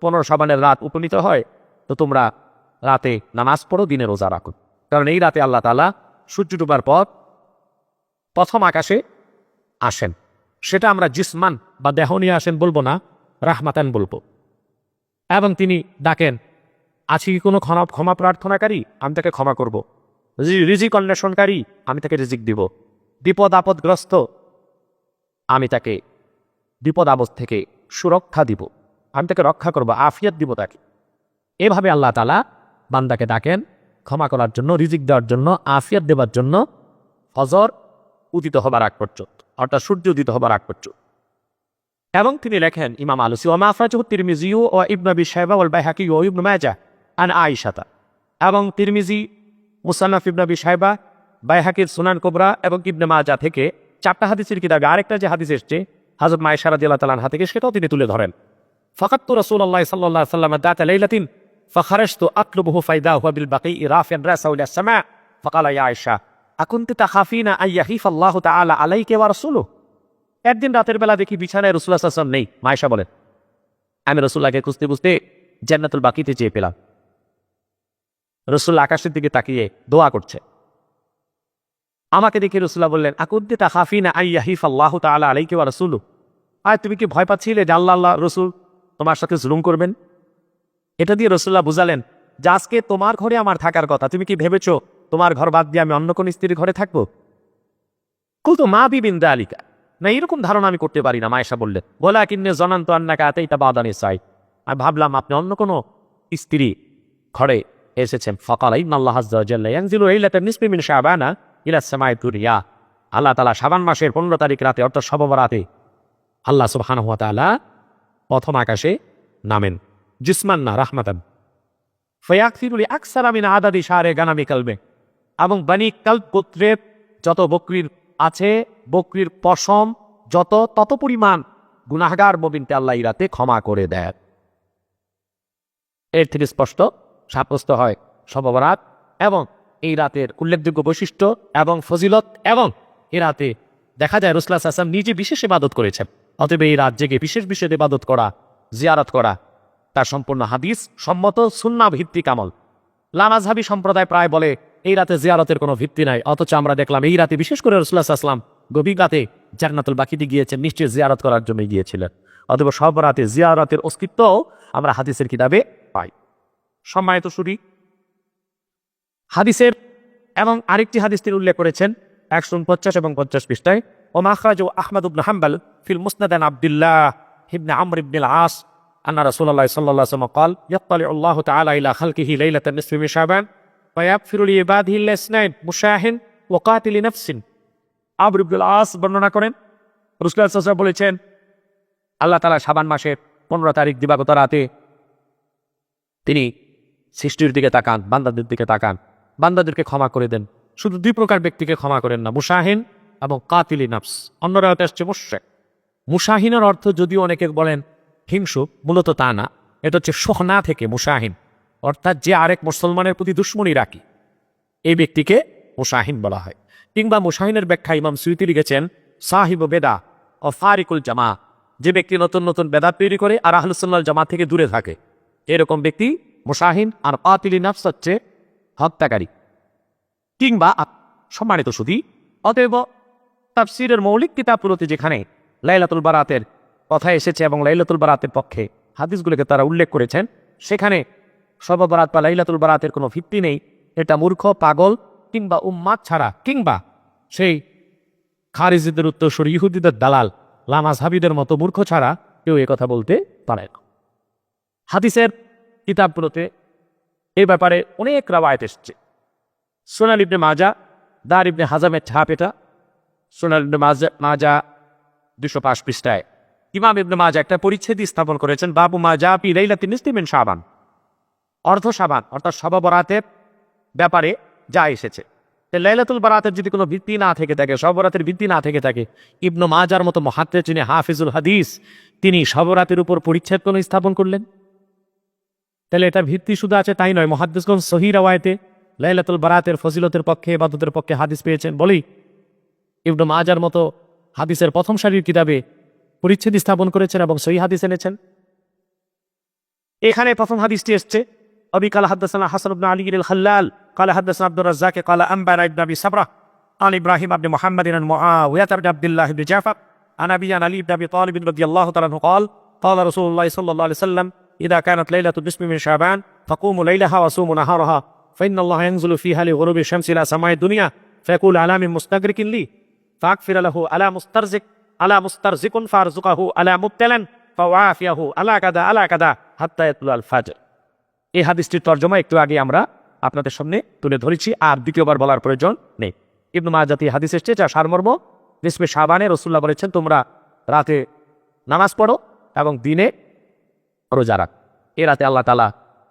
15 শাবানের রাত উপনীত হয় তো তোমরা রাতে নামাজ পড়ো, দিনে রোজা রাখো, কারণ এই রাতে আল্লাহ তাআলা সূর্য ডুবার পর প্রথম আকাশে আসেন। সেটা আমরা জিসমান বা দেহ নিয়ে আসেন বলবো না, রাহমাতান বলবো। এবং তিনি ডাকেন, আছে কি কোনো ক্ষমা প্রার্থনাকারী, আমি তাকে ক্ষমা করব। রিজিক অন্বেষণকারী, আমি তাকে রিজিক দিব। বিপদ আপদগ্রস্ত, আমি তাকে বিপদ আপদ থেকে সুরক্ষা দিব, আমি তাকে রক্ষা করব, আফিয়াত দিব তাকে। এভাবে আল্লাহ তাআলা বান্দাকে ডাকেন ক্ষমা করার জন্য, রিজিক দেওয়ার জন্য, আফিয়াত দেওয়ার জন্য ফজর উদিত হবার আগ পর্যন্ত, অর্থাৎ সূর্য উদিত হবার আগ পর্যন্ত। এবং তিনি লেখেন ইমাম আলুসি ওয়া মা আখরাজাহু তিরমিজি ওয়া ইবনে আবি শাইবা ওয়াল বাইহাকী ওয়া ইবনে মাজাহ আন আয়েশা, এবং তিরমিজি, মুসান্নাফ ইবনে আবি শাইবা, বাইহাকীর সুনান কুবরা এবং ইবনে মাজাহ থেকে 4টা হাদিসের কিতাবে আরেকটা যে হাদিস এসেছে হযরত আয়েশা রাদিয়াল্লাহু তাআলা আনহা থেকে, সেটাও তিনি তুলে ধরেন। ফাকাততু রাসূলুল্লাহ সাল্লাল্লাহু আলাইহি ওয়াসাল্লাম দাতা লাইলাতিন ফাখারাজতু আতলুবুহু ফাইদা হুয়া বিল বাকী রাফিআন রাসাহু ইলা সামা ফাকালা ইয়া আয়েশা আকুনতি তাখাফিনা আন ইয়াখিফা আল্লাহু তাআলা আলাইকা ওয়া রাসূলুহু। একদিন রাতের বেলা দেখি বিছানায় রাসূলুল্লাহ সাল্লাল্লাহু আলাইহি ওয়াসাল্লাম নেই। আয়েশা বলেন, আমি রাসূলুল্লাহকে খুঁজতে খুঁজতে জান্নাতুল বাকিতে যেয়ে পেলাম। রাসূল আকাশের দিকে তাকিয়ে দোয়া করছে। আমাকে দেখে রাসূলুল্লাহ বললেন, আকুনতি তাখাফিনা আন ইয়াখিফা আল্লাহু তাআলা আলাইকা ওয়া রাসূলুহু, আর তুমি কি ভয় পাচ্ছিলে যে আল্লাহ রাসূল তোমার সাথে জুলুম করবেন? এটা দিয়ে রাসূলুল্লাহ বুঝালেন যে আজকে তোমার ঘরে আমার থাকার কথা, তুমি কি ভেবেছো তোমার ঘর বাদ দিয়ে আমি অন্য কোন স্ত্রীর ঘরে থাকবো? কুলতু মা বিবিন যালিকা, না এরকম ধারণা আমি করতে পারি না। আয়েশা বললেন, ওয়ালাকিন্নী যানানতু আন্নাকা আতাইতা বা'দা নিসাই, আমি ভাবলাম আপনি অন্য কোনো স্ত্রী ঘরে এসেছেন। ফাকালা ইন্নাল্লাহা আযজা ওয়া জাল্লা ইয়ানজিলু লাইলাতান নিসফি মিন শাবানা ইলা সামাই দুনিয়া। আল্লাহ তাআলা শাবান মাসের 15 তারিখ রাতে অর্থাৎ শবে বরাতে আল্লাহ সুবহানাহু ওয়া তাআলা প্রথম আকাশে নামেন, জিসমান না রাহমাতান। ফায়াকসিরু লিআকসারা মিন আদাদি শারে গানামি কালবে, এবং বনি কালব গোত্রের যত বকরির আছে, বকরির পশম যত, তত পরিমাণ গুনাহগার মুমিনকে আল্লাহ এই রাতে ক্ষমা করে দেয়। এর থেকে স্পষ্ট সাব্যস্ত হয় শবে বরাত এবং এই রাতের উল্লেখযোগ্য বৈশিষ্ট্য এবং ফজিলত, এবং এই রাতে দেখা যায় রাসূলুল্লাহ সাল্লাল্লাহু আলাইহি ওয়াসাল্লাম নিজে বিশেষ ইবাদত করেছেন। অতএব এই রাত জেগে বিশেষ বিশেষ ইবাদত করা, জিয়ারত করা তার সম্পূর্ণ হাদিস সম্মত সুন্নাহ ভিত্তিক আমল। লামাযহাবী সম্প্রদায় প্রায় বলে এই রাতে জিয়ারতের কোনো ভিত্তি নাই, অথচ আমরা দেখলাম এই রাতে বিশেষ করে রাসূলুল্লাহ সাল্লাল্লাহু আলাইহি ওয়াসাল্লাম গভীর রাতে জান্নাতুল বাকিতে গিয়েছেন, নিশ্চয়ই জিয়ারত করার জন্য গিয়েছিলেন। অতএব শবে বরাতে জিয়ারতের অস্তিত্ব আমরা হাদিসের কিতাবে পাই। সম্মানিত শুধু হাদিসের এবং আরেকটি হাদিস তিনি উল্লেখ করেছেন 149 এবং 50 পৃষ্ঠায়। ওমা আখরাজু আহমদ ইবনে হাম্বল ফিল মুসনাদ আন আব্দুল্লাহ ইবনে আমর ইবনে আল আস আন্না রাসূলুল্লাহ সাল্লাল্লাহু আলাইহি ওয়াসাল্লাম قال يطلع الله تعالى الى خلقه ليله النصف من شعبان ويغفر لعباده الاثنين مشاهن وقاتل نفس। আমর ইবনে আল আস বর্ণনা করেন রাসূলুল্লাহ সাল্লাল্লাহু আলাইহি ওয়াসাল্লাম বলেছেন, আল্লাহ তাআলা শাবান মাসের 15 তারিখ দিবাগত রাতে তিনি সৃষ্টির দিকে তাকান, বান্দাদের দিকে তাকান, বান্দাদেরকে ক্ষমা করে দেন। শুধু দুই প্রকার ব্যক্তিকে ক্ষমা করেন না, মুশাহিন এবং কাতিলি নাফস। অন্যরা আসছে মুশরিক। মুশাহিনের অর্থ যদিও অনেকে বলেন হিংসু, মূলত তা না, এটা হচ্ছে শহনা থেকে মুশাহিন, অর্থাৎ যে আরেক মুসলমানের প্রতি দুশ্মনী রাখি, এই ব্যক্তিকে মুশাহিন বলা হয়। কিংবা মুশাহিনের ব্যাখ্যা ইমাম সুয়ুতি লিখেছেন সাহিব বেদা ও ফারিকুল জামা, যে ব্যক্তি নতুন নতুন বেদাত তৈরি করে আর আহলুস সুন্নাহ ওয়াল জামাত থেকে দূরে থাকে, এরকম ব্যক্তি মুশাহিন। আর কাতিলি নাফস হচ্ছে হত্যাকারী। কিংবা সম্মানিত সুধী, অতএব তাফসীরের মৌলিক কিতাবগুলোতে যেখানে লাইলাতুল বারাতের কথা এসেছে এবং লাইলাতুল বারাতের পক্ষে হাদিসগুলোকে তারা উল্লেখ করেছেন, সেখানে শবে বরাত বা লাইলাতুল বারাতের কোনো ভিত্তি নেই। এটা মূর্খ, পাগল কিংবা উম্মাদ ছাড়া, কিংবা সেই খারিজিদের উত্তরসূরি ইহুদিদের দালাল লামাযহাবীদের মতো মূর্খ ছাড়া কেউ কথা বলতে পারে না। হাদিসের কিতাবগুলোতে এই ব্যাপারে অনেক রাওয়ায়াত এসেছে। সুনান ইবনে মাজা, দার ইবনে হাজামের ছাপ এটা। সুনান ইবনে মাজা 205 পৃষ্ঠায় ইমাম ইবনে মাজা একটা পরিচ্ছেদ স্থাপন করেছেন, বাবু মাজা ফি লাইলাতিন নিসফি মিন শাবান, অর্ধ শাবান অর্থাৎ শবে বরাতের ব্যাপারে যা এসেছে। লাইলাতুল বারাতের যদি কোনো ভিত্তি না থেকে থাকে, শবে বরাতের ভিত্তি না থেকে থাকে, ইবনে মাজার মতো মুহাদ্দিস, যিনি হাফিজুল হাদিস, তিনি শবে বরাতের উপর পরিচ্ছেদ কোন স্থাপন করলেন? তাহলে এটা ভিত্তি শুধু আছে তাই নয়, মুহাদ্দিসগণ সহিহ রাওয়ায়াতে লাইলাতুল বারাতের ফজিলতের পক্ষে, ইবাদতের পক্ষে হাদিস পেয়েছেন বলেই ইবনে মাজার মতো হাদিসের প্রথম সারির কিতাবে পরিচ্ছেদ স্থাপন করেছেন এবং সহিহ হাদিস এনেছেন। এখানে প্রথম হাদিসটি এসছে, আবি কালা হাদাসানা হাসান ইবনে আলী আল খাল্লাল قال حدثنا عبد الرزاق قال أنبأنا ابن أبي صبرة عن إبراهيم بن محمد بن معاوية بن عبد الله بن جعفر عن أبي علي بن أبي طالب رضي الله تعالى عنه قال قال رسول الله صلى الله عليه وسلم إذا كانت ليلة النصف من شعبان فقوموا ليلها وصوموا نهارها فإن الله ينزل فيها لغروب الشمس إلى سماء الدنيا فيقول على من مستدرك لي فأغفر له على مسترزق فأرزقه على مبتلا فأعافيه على كذا حتى يطلع الفجر। এই হাদিসটির তরজমা একটু আগে আমরা আপনাদের সামনে তুলে ধরেছি, আর দ্বিতীয়বার বলার প্রয়োজন নেই। ইবনে মাজাতে হাদিস এসেছে যা সারমর্ম, নিসফে শাবানে রাসূলুল্লাহ বলেছেন তোমরা রাতে নামাজ পড়ো এবং দিনে রোজা রাখ। এ রাতে আল্লাহ তাআলা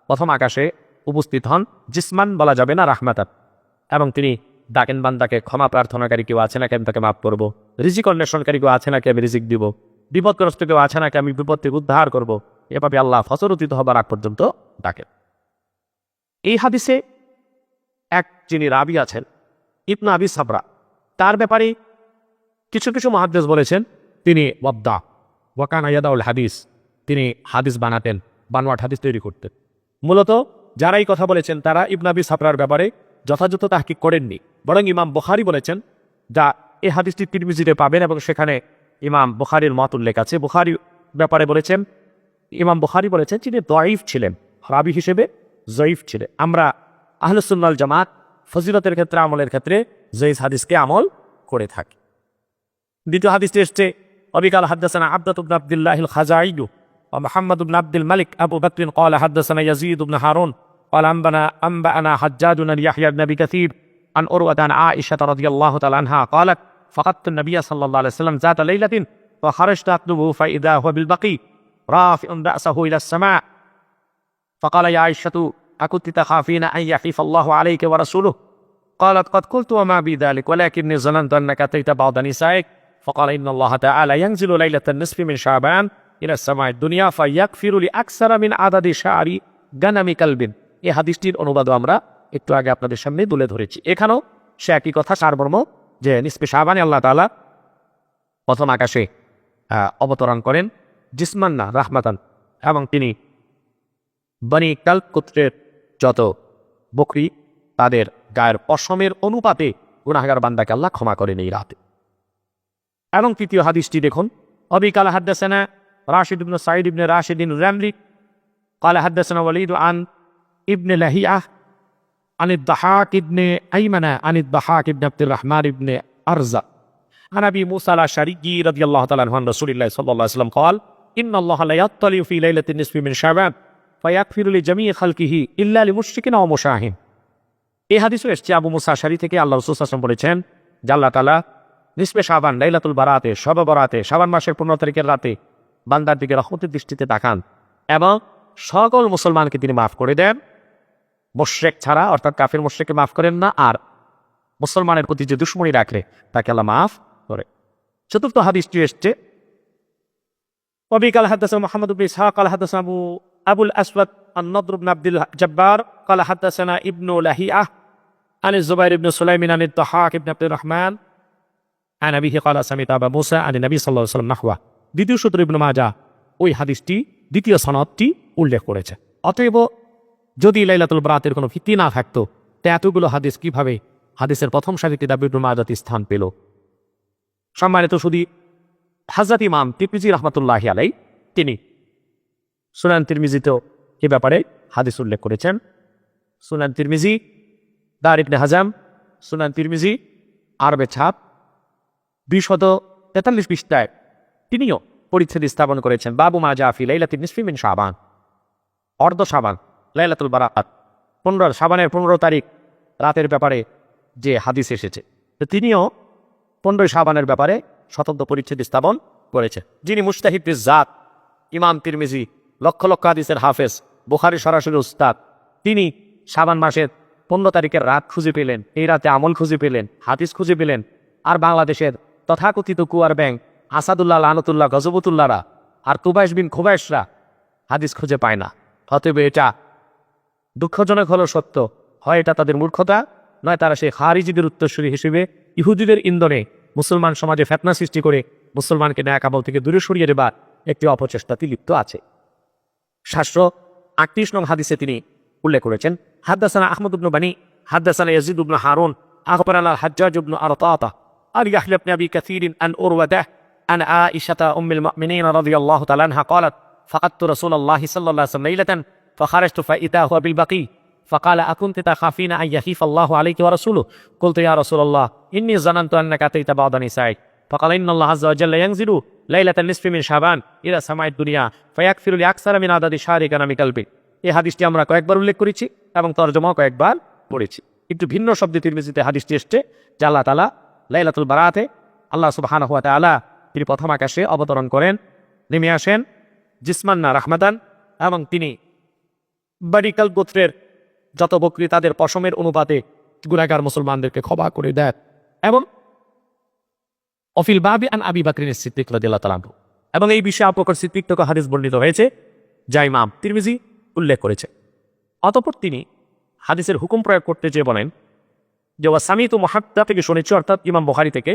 প্রথম আকাশে উপস্থিত হন, জিসমান বলা যাবে না, রাহমাতাত, এবং তিনি ডাকেন বান্দাকে, ক্ষমা প্রার্থনাকারী কেউ আছে নাকি আমি তাকে মাফ করব, রিজিক অন্বেষণকারী কেউ আছে নাকি আমি রিজিক দিব, বিপদগ্রস্ত কেউ আছে নাকি আমি বিপদ থেকে উদ্ধার করব। এভাবে আল্লাহ ফজরুদিত হবার আগ পর্যন্ত ডাকেন। এই হাদিসে এক যিনি রাবি আছেন ইবনে আবি সাবরা, তার ব্যাপারে কিছু কিছু মুহাদ্দিস বলেছেন তিনি ওয়াদ্দা ওয়াকানা ইয়াদাউল হাদিস, তিনি হাদিস বানাতেন, বানোয়াট হাদিস তৈরি করতেন। মূলত যারা এই কথা বলেছেন তারা ইবনে আবি সাবরার ব্যাপারে যথাযথ তাহকিক করেননি, বরং ইমাম বুখারী বলেছেন, যা এই হাদিসটি তিরমিজিতে পাবেন এবং সেখানে ইমাম বুখারীর মত উল্লেখ আছে। বুখারী ব্যাপারে বলেছেন, ইমাম বুখারী বলেছেন তিনি দাঈফ ছিলেন, রাবি হিসেবে জয়ীফ ছিলেন। আমরা আহলুস সুন্নাহ ওয়াল জামাত ফজিলতের ক্ষেত্রে, আমলের ক্ষেত্রে জয়ীফ হাদিসকে আমল করে থাকি। দ্বিতীয় হাদিসটি এসছে, আবি কালা হাদাসানা আবদাত ইবনে আব্দুল্লাহ আল খাজাঈ ওয়া মুহাম্মদ ইবনে আব্দুল মালিক আবু বকর قال حدثنا يزيد بن هارون قال أنبأنا حجاج بن يحيى بن أبي كثير عن عروة عن عائشة رضي الله تعالى عنها قالت فقدت النبي صلى الله عليه وسلم ذات ليلة فخرجت أطلبه فإذا هو بالبقيع رافع رأسه إلى السماء فقال يا عائشة أكنت تخافين أن يحيف الله عليك ورسوله قالت قد قلت وما بي ذلك ولكني ظننت أنك أتيت بعض نسائك فقال إن الله تعالى ينزل ليلة النصف من شعبان إلى السماء الدنيا فيغفر لأكثر من عدد شعر غنم كلب। এই হাদিসটির অনুবাদ আমরা একটু আগে আপনাদের সামনে তুলে ধরেছি। এখানেও সে একই কথা সারমর্ম যে নিসফে শাবানে আল্লাহ তাআলা প্রথম আকাশে অবতরণ করেন জিসমান না রাহমাতান, এবং তিনি বনি কালব গোত্রের যত বকরি তাদের গায়ের পশমের অনুপাতে গুনাহগার বান্দাকে আল্লাহ ক্ষমা করেন এই রাতে। এবং তৃতীয় হাদিসটি দেখুন, অবি কালা হাদ্দাসানা রাশিদ ইবনে সাঈদ ইবনে রাশিদ রামলি قال حدثنا وليد عن ابن لهيعة عن الضحاك ابن أيمن عن الضحاك ابن عبد الرحمن ابن أرزة عن أبي موسى الأشعري رضي الله تعالى عنه عن رسول الله صلى الله عليه وسلم قال إن الله لا يطلع في ليلة النصف من شعبان فيغفر لجميع خلقه إلا لمشرك أو مشاهد। এই হাদিসও এসেছে আবু মুসা আশআরী থেকে, আল্লাহ রাসূল সাল্লাল্লাহু আলাইহি ওয়াসাল্লাম বলেছেন যে আল্লাহ তাআলা নিসফে শাবান লাইলাতুল বারাতে শবে বরাতে শাবান মাসের 15 তারিখের রাতে বান্দার দিকে রহমতের দৃষ্টিতে তাকান এবং সকল মুসলমানকে তিনি মাফ করে দেন, মুশরিক ছাড়া, অর্থাৎ কাফির মুশরিককে মাফ করেন না, আর মুসলমানের প্রতি যে দুশমনী রাখলে তাকে আল্লাহ মাফ করে। চতুর্থ হাদিসটি এসছে وبه قال حدثنا محمد بن إسحاق قال حدثنا أبو الأسود النضر بن عبد الجبار قال حدثنا ابن لهيعة عن الزبير بن سليم عن الضحاك بن عبد الرحمن عن أبيه قال سمعت أبا موسى عن النبي صلى الله عليه وسلم نحوه। দ্বিতীয় সূত্র ইবনে মাজাহ ওই হাদিসটি দ্বিতীয় সনদটি উল্লেখ করেছে। অতএব যদি লাইলাতুল বারাতের কোনো ভিত্তি না থাকতো তা এতগুলো হাদিস কিভাবে হাদিসের প্রথম সারিতে ইবনে মাজাহতে স্থান পেল? সম্মানিত শুধু হযরত ইমাম তিরমিজি রাহমাতুল্লাহি আলাইহি তিনি সুনান তিরমিজিতেও এ ব্যাপারে হাদিস উল্লেখ করেছেন। সুনান তিরমিজি, দার ইবনে হাজাম, সুনান তিরমিজি আরবে ছাপ 243 পৃষ্ঠায় তিনিও পরিচ্ছেদ স্থাপন করেছেন বাবু মা জা ফি লাইলাতিন নিসফি মিন শাবান, অর্ধ শাবান লাইলাতুল বারাত 15 শাবানের 15 তারিখ রাতের ব্যাপারে যে হাদিস এসেছে, তো তিনিও 15 শাবানের ব্যাপারে স্বতন্ত্র পরিচ্ছেদ স্থাপন করেছে। যিনি মুজতাহিদ বিজ্জাত ইমাম তিরমিজি, লক্ষ লক্ষ হাদিসের হাফেজ, বুখারী সরাসরি উস্তাদ, তিনি শাবান মাসের 15 তারিখের রাত খুঁজে পেলেন, এই রাতে আমল খুঁজে পেলেন, হাদিস খুঁজে পেলেন। আর বাংলাদেশের তথাকথিত কুয়ার ব্যাংক আসাদুল্লাহ, লানতুল্লাহ, গজবতুল্লাহরা আর কুবাইশ বিন খুবাইশরা হাদিস খুঁজে পায় না। অতএব এটা দুঃখজনক হলো সত্য, হয় এটা তাদের মূর্খতা, নয় তারা সেই খারিজিদের উত্তরসূরি হিসেবে ইহুদিদের ইন্ধনে মুসলমান সমাজে ফিতনা সৃষ্টি করে মুসলমানকে ন্যায় আমল থেকে দূরে সরিয়ে দেবার একটি অপচেষ্টাতে লিপ্ত আছে। 738 নং হাদিসে তিনি উল্লেখ করেছেন হাদ্দাসানা আহমদ ইবনে বানি হাদ্দাসানা ইয়াজিদ ইবনে হারুন আখবারানা হাজ্জাজ ইবনে আরতাতা আন ইয়াহয়া ইবনে আবি কাসীর আন উরওয়াতা আন আয়েশা উম্মুল মুমিনিন রাদিয়াল্লাহু তাআলা আনহা قالت فقدت رسول الله صلى الله عليه وسلم ليلة فخرجت فإذا هو بالبقيع فقال أكنت تخافين أن يخيف الله عليك ورسوله قلت يا رسول الله إني ظننت أنك أتيت بعض نسائك فقال إن الله عز وجل ينزل ليلة النصف من شعبان إلى سماء الدنيا فيغفر لأكثر من عدد شعر غنم كلب। এই হাদিসটি আমরা কয়েকবার উল্লেখ করেছি এবং তরজমাও কয়েকবার পড়েছি। একটু ভিন্ন শব্দে তিরমিজিতে হাদিসটি এসেছে যে আল্লাহ তাআলা লাইলাতুল বারাতে আল্লাহ সুবহানাহু ওয়া তাআলা তিনি প্রথম আকাশে অবতরণ করেন, নেমে আসেন জিসমান না রাহমাতান, এবং তিনি বনি কালব গোত্রের যত বকরি তাদের পশমের অনুপাতে গুনাহগার মুসলমানদেরকে ক্ষমা করে দেন। এবং অফিল বাবি আন আবি বকর সিদ্দিক রাদিয়াল্লাহু তাআলা আনহু, এবং এই বিষয়ে আবু বকর সিদ্দিক থেকে হাদিস বর্ণিত হয়েছে যা ইমাম তিরমিজি উল্লেখ করেছে। অতঃপর তিনি হাদিসের হুকুম প্রয়োগ করতে যেয়ে বলেন যে ওয়াসামিতু মুহাদ্দাথ থেকে শুনেছি, অর্থাৎ ইমাম বুখারী থেকে,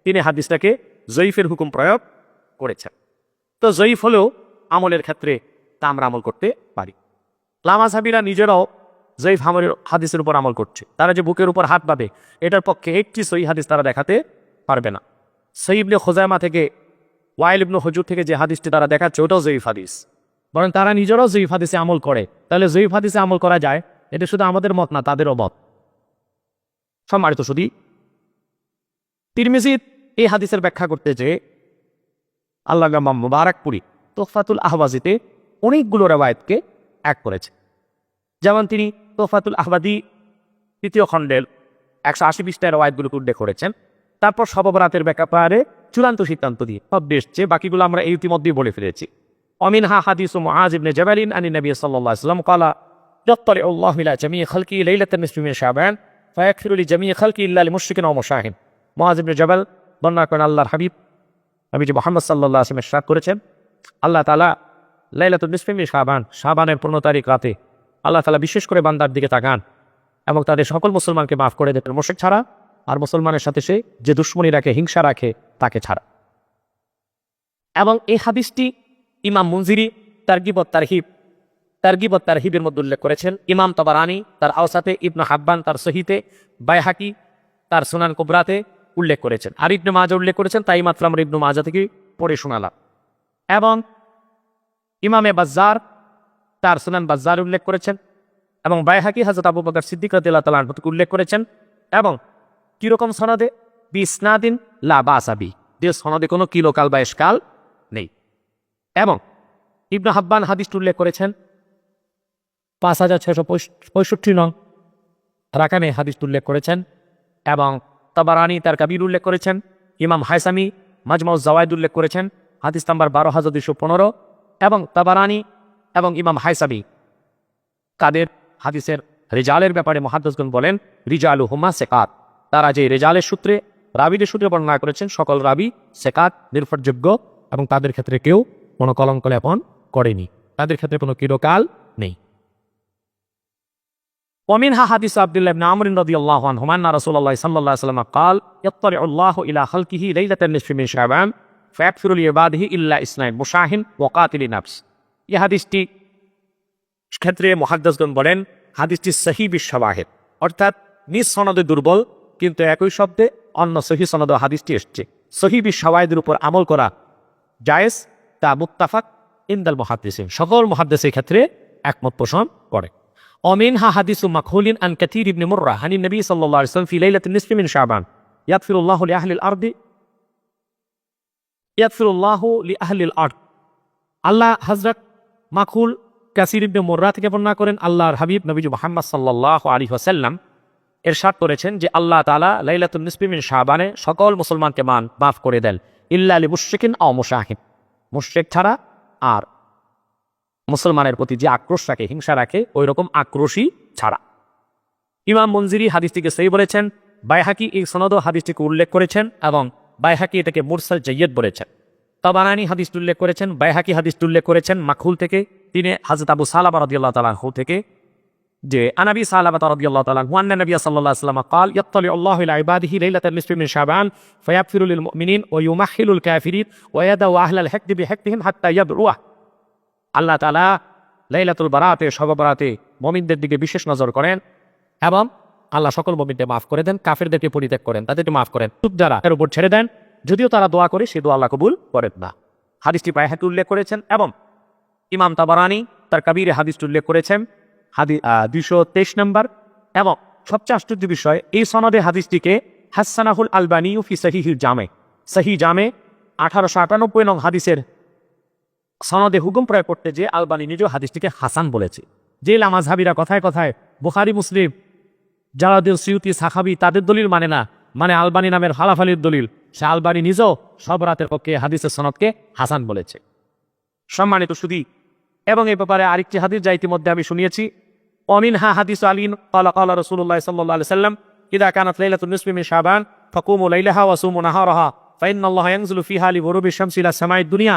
তিনি হাদিসটাকে জয়ীফের হুকুম প্রয়োগ করেছেন। তো জয়ীফ হলেও আমলের ক্ষেত্রে তা আমরা আমল করতে পারি। লামাযহাবীরা নিজেরাও জয়ীফ হাদিসের উপর আমল করছে। তারা যে বুকের উপর হাত বাঁধে এটার পক্ষে একটি সহিহ হাদিস তারা দেখাতে পারবে না। সহিহ ইবনে খুজাইমা থেকে, ওয়াইল ইবনে হুজুর থেকে যে হাদিসটি তারা দেখাচ্ছে ওটাও জয়ীফ হাদিস, বরং তারা নিজেরাও জয়ীফ হাদিসে আমল করে। তাহলে জয়ীফ হাদিসে আমল করা যায়, এটা শুধু আমাদের মত না, তাদেরও মত। সম্মানিত শুধু তিরমিজি এই হাদিসের ব্যাখ্যা করতে যে আল্লামা মুবারাকপুরি তুহফাতুল আহওয়াজিতে অনেকগুলো রিওয়ায়াতকে এক করেছে। যেমন তিনি তোফাতুল আহবাদী 3য় খণ্ডের 180 পৃষ্ঠার ওয়াইদগুলোকে উল্লেখ করেছেন। তারপর শব বরাতের ব্যাপারে চূড়ান্ত সিদ্ধান্ত দিয়ে সব এসছে, বাকিগুলো আমরা এই ইতিমধ্যেই বলে ফেলেছি। অমিনহা হাদিসু মুআজ ইবনে জাবালিন আনি নবী সাল্লাল্লাহু আলাইহি ওয়াসাল্লাম ক্বালা ইয়াত্তালি আল্লাহু ইলা জামিই খালকি লাইলাতান নিসফি মিন শাবান ফায়াগফিরু লি জামিই খালকি ইল্লা লিমুশরিকিন ওয়া মুশাহিন। মুআজ ইবনে জাবাল বর্ণনা করেন আল্লাহর হাবিব নবীজি মুহাম্মদ সাল্লাল্লাহু আলাইহি ওয়াসাল্লাম ইরশাদ করেছেন, আল্লাহ তাআলা লাইলাতুন নিসফি মিন শাবান, শাবানের 15 তারিখ রাতে আল্লাহ তাআলা বিশেষ করে বান্দার দিকে তাকান এবং তাদের সকল মুসলমানকে মাফ করে দেন, মুশরিক ছাড়া আর মুসলমানের সাথে সে যে দুশ্মনী রাখে, হিংসা রাখে তাকে ছাড়া। এবং এই হাদিসটি ইমাম মুনজিরি তারগিব তারহিবের মধ্যে উল্লেখ করেছেন, ইমাম তাবারানি তার আওসাতে, ইবনে হাব্বান তার সহিতে, বাইহাকি তার সুনান কুবরাতে উল্লেখ করেছেন, আর ইবনে মাজাহ উল্লেখ করেছেন। তাই মাত্র আমরা ইবনে মাজাহ থেকে পড়ে শোনালাম। এবং ইমামে বাজ্জার তার সুনান বাজ্জার উল্লেখ করেছেন, এবং বাইহাকি হযরত আবু বকর সিদ্দিক রাদিয়াল্লাহু তাআলা আনহু উল্লেখ করেছেন। এবং কিরকম সনদে? বিসনাদিন লা বাসাবি, যে সনদে কোনো কিলোকাল বা ইশকাল নেই। এবং ইবনে হাব্বান হাদিসটি উল্লেখ করেছেন 5665 নং রাকামে হাদিসটি উল্লেখ করেছেন। এবং তাবারানি তার কাবির উল্লেখ করেছেন, ইমাম হায়সামি মাজমাউজ জাওয়াইদ উল্লেখ করেছেন হাদিস নাম্বার 12215। এবং তাবারানি এবং ইমাম হায়সামি কাদের হাদিসের রিজালের ব্যাপারে মুহাদ্দিসগণ বলেন রিজালুহুমা সিকাত, তারা যে রিজালের সূত্রে রাবীদের সূত্রে বর্ণনা করেছেন সকল রাবী সিকাত, নির্ভরযোগ্য, এবং তাদের ক্ষেত্রে কেউ কোনো কলঙ্ক লেপন করেনি, তাদের ক্ষেত্রে কোনো কিরকাল নেই। ومنها حديث عبد الله بن عمرو رضي الله عنهما أن رسول الله صلى الله عليه وسلم قال يطلع الله إلى خلقه ليلة النصف من شعبان فيغفر لعباده إلا اثنين মুশাহিন وقاتل نفس। এই হাদিসটি ক্ষেত্রে মুহাদ্দিসগণ বলেন হাদিসটি সহিহ বিশাওয়াহিদ, অর্থাৎ নিজ সনদে দুর্বল কিন্তু একই শব্দে অন্য সহিহ সনদে হাদিসটি এসেছে। সহিহ বিশাওয়াহিদের উপর আমল করা জায়েজ, তা মুত্তাফাক ইনদাল মুহাদ্দিসিন, সকল মুহাদ্দিসের ক্ষেত্রে একমত পোষণ করে। ومنها حديث مكحول عن كثير بن مرة عن النبي صلى الله عليه وسلم في ليلة النصف من شعبان يغفر الله لأهل الأرض। আল্লাহ হযরত মাকহুল কাসির ইবনে মুররা থেকে বর্ণনা করেন আল্লাহর হাবিব নবী মুহাম্মদ সাল্লাল্লাহু আলাইহি ওয়াসাল্লাম ইরশাদ করেছেন যে আল্লাহ তাআলা লাইলাতুন নিসফি মিন শাবানে সকল মুসলমানকে মাফ করে দেন, ইল্লা লিমুশরিকিন আও মুশাহিন, মুশরিক ছাড়া আর মুসলমানের প্রতি যে আক্রোশ রাখে, হিংসা রাখে, ওই রকম আক্রোশী ছাড়া। ইমাম মুনজিরি হাদিসটিকে সহিহ বলেছেন, বাইহাকি এই সনদ হাদিসটিকে উল্লেখ করেছেন এবং বাইহাকি এটাকে মুরসাল জাইয়্যিদ বলেছেন। তাবারানি হাদিসটি উল্লেখ করেছেন, বাইহাকি হাদিসটি উল্লেখ করেছেন মাকহুল থেকে, তিনি হযরত আবু সালামা রাদিয়াল্লাহু তাআলা আনহু থেকে, যে আনাবি সালামা রাদিয়াল্লাহু তাআলা আনহু আন্না নবী সাল্লাল্লাহু আলাইহি ওয়াসাল্লাম قال يطلع الله الى عباده ليله النصف من شعبان فيغفر للمؤمنين ويمحل الكافرين ويدعو اهل الحقد بحقدهم حتى يبرؤوا। আল্লাহ তাআলা লাইলাতুল বারাতে, শবে বরাতে মুমিনদের দিকে বিশেষ নজর করেন এবং আল্লাহ সকল মুমিনদের মাফ করে দেন, কাফেরদেরকে পরিত্যাগ করেন, তাদেরকে মাফ করেন, চুপ যারা এর উপর ছেড়ে দেন, যদিও তারা দোয়া করে সে দোয়া আল্লাহ কবুল করেন না। হাদিসটি বাইহাকি উল্লেখ করেছেন এবং ইমাম তাবারানি তার কাবীরে হাদিসটি উল্লেখ করেছেন 223 নম্বর। এবং সবচেয়ে আশ্চর্য বিষয়, এই সনদে হাদিসটিকে হাসানাহুল আলবানী ফি সহিহুল জামে, সহিহ জামে 1898 নং হাদিসের সনদে হুকুম প্রয়োগ করতে যে আলবানী নিজেও হাদিসটিকে হাসান বলেছে। যে লামাযহাবীরা কথায় কথায় বুখারী মুসলিম, জালালউদ্দিন সিয়ুতি, সাখাবী তাদের দলিল মানে না, মানে আলবানী নামের হালাফালির দলিল, সে আলবানী নিজেও সব রাতের পক্ষে হাদিসের সনদকে হাসান বলেছে। সম্মানিত সুধী, এবং এই ব্যাপারে আরেকটি হাদিস যা ইতিমধ্যে আমি শুনিয়েছি, ওমিনহা হাদিস আলীন ক্বালা ক্বালা রাসূলুল্লাহ সাল্লাল্লাহু আলাইহি ওয়াসাল্লাম ইযা কানাত লাইলাতুন নিসফি মিন শাবান ফাকুমু লাইলাহা ওয়া সুমু নাহারাহা ফাইন্নাল্লাহা ইয়ানজিলু ফিহা লিগুরুবি শামসি ইলা সামাইদ দুনিয়া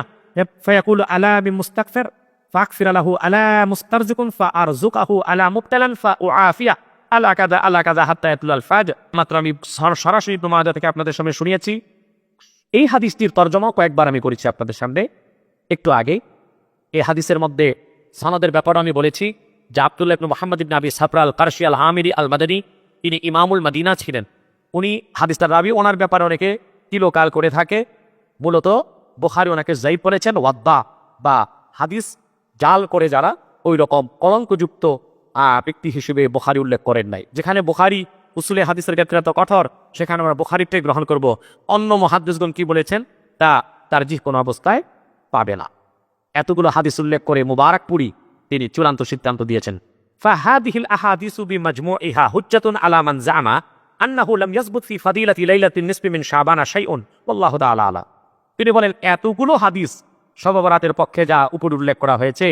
فيقول ألا من مستغفر فأغفر له ألا مسترزق فأرزقه ألا مبتلا فأعافيه ألا كذا حتى يطلع الفجر। মাত্র আমি সরাসরি ইবনে মাজাহ থেকে আপনাদের সামনে শুনিয়েছি। এই হাদিসটির তরজমা কয়েকবার আমি করেছি আপনাদের সামনে একটু আগে। এই হাদিসের মধ্যে সনদের ব্যাপারে আমি বলেছি যে আব্দুল্লাহ ইবনে মুহাম্মদ ইবনে আবি সাফরা আল কারশি আল হামিরি আল মাদানী, তিনি ইমামুল মদিনা ছিলেন। উনি হাদিসটার রাবি, ওনার ব্যাপারে অনেকে তিলকাল করে থাকে। মূলত বুখারী ওনাকে যাই বলেছেন ওয়াদ্দা বা হাদিস জাল করে যারা, ওই রকম কলঙ্কযুক্ত ব্যক্তি হিসেবে বুখারী উল্লেখ করেন নাই। যেখানে বুখারী উসুলে হাদিসের ক্ষেত্রে এত কঠোর, সেখানে আমরা বুখারীটাই গ্রহণ করব। অন্য মুহাদ্দিসগণ কি বলেছেন তা তারজিহ কোনো অবস্থায় পাবে না। এতগুলো হাদিস উল্লেখ করে মুবারাকপুরি তিনি চূড়ান্ত সিদ্ধান্ত দিয়েছেন ফাহাদিহিল আহাদিসু বিমাজমুইহা হুজ্জাতুন আলা মান জামা আন্নাহু লাম ইয়াসবুত ফি ফাদিলাতি লাইলাতিন নিসফি মিন শাবান শাইউন আল্লাহু তাআলা আলা। তিনি বলেন এতগুলো হাদিস শবে বরাতের পক্ষে যা উপর উল্লেখ করা হয়েছে,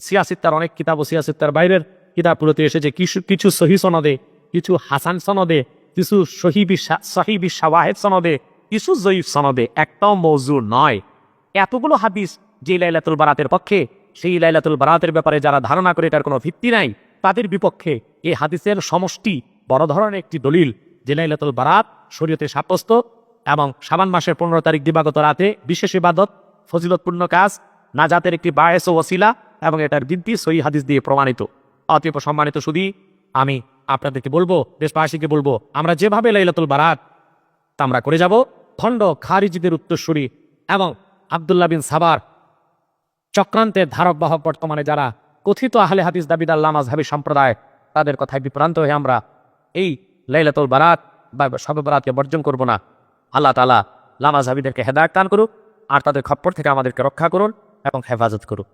সিয়াসিত্তার অনেক কিতাব ও সিয়াসিত্তার বাইরের কিতাবগুলোতে এসেছে কিছু সহি সনদে, কিছু হাসান সনদে, কিছু সহি বিশাওয়াহিদ সনদে, কিছু জয়ীফ সনদে, একটাও মওযু নয়। এতগুলো হাদিস যে লাইলাতুল বারাতের পক্ষে, সেই লাইলাতুল বারাতের ব্যাপারে যারা ধারণা করে এটার কোনো ভিত্তি নাই, তাদের বিপক্ষে এই হাদিসের সমষ্টি বড় ধরনের একটি দলিল যে লাইলাতুল বারাত শরীয়তে সাব্যস্ত এবং শাবান মাসের 15 তারিখ দিবাগত রাতে বিশেষ ইবাদত, ফজিলতপূর্ণ কাজ, নাজাতের একটি বায়েস ও ওসিলা এবং এটার ভিত্তি সহি হাদিস দিয়ে প্রমাণিত। অতএব সম্মানিত সুধী, আমি আপনাদেরকে বলবো, দেশবাসীকে বলবো, আমরা যেভাবে লাইলাতুল বারাত আমরা করে যাব, খণ্ড খারিজিদের উত্তরসূরি এবং আব্দুল্লাহ বিন সাবার চক্রান্তের ধারক বাহক বর্তমানে যারা কথিত আহলে হাদিস দাবিদার লামাযহাবী সম্প্রদায়, তাদের কথায় বিভ্রান্ত হয়ে আমরা এই লাইলাতুল বারাত বা শবে বরাতকে বর্জন করব না। আল্লাহ তাআলা লামাযহাবীদেরকে হেদায়েত দান করুক আর তাদের খপ্পর থেকে আমাদেরকে রক্ষা করুন এবং হেফাজত করুন।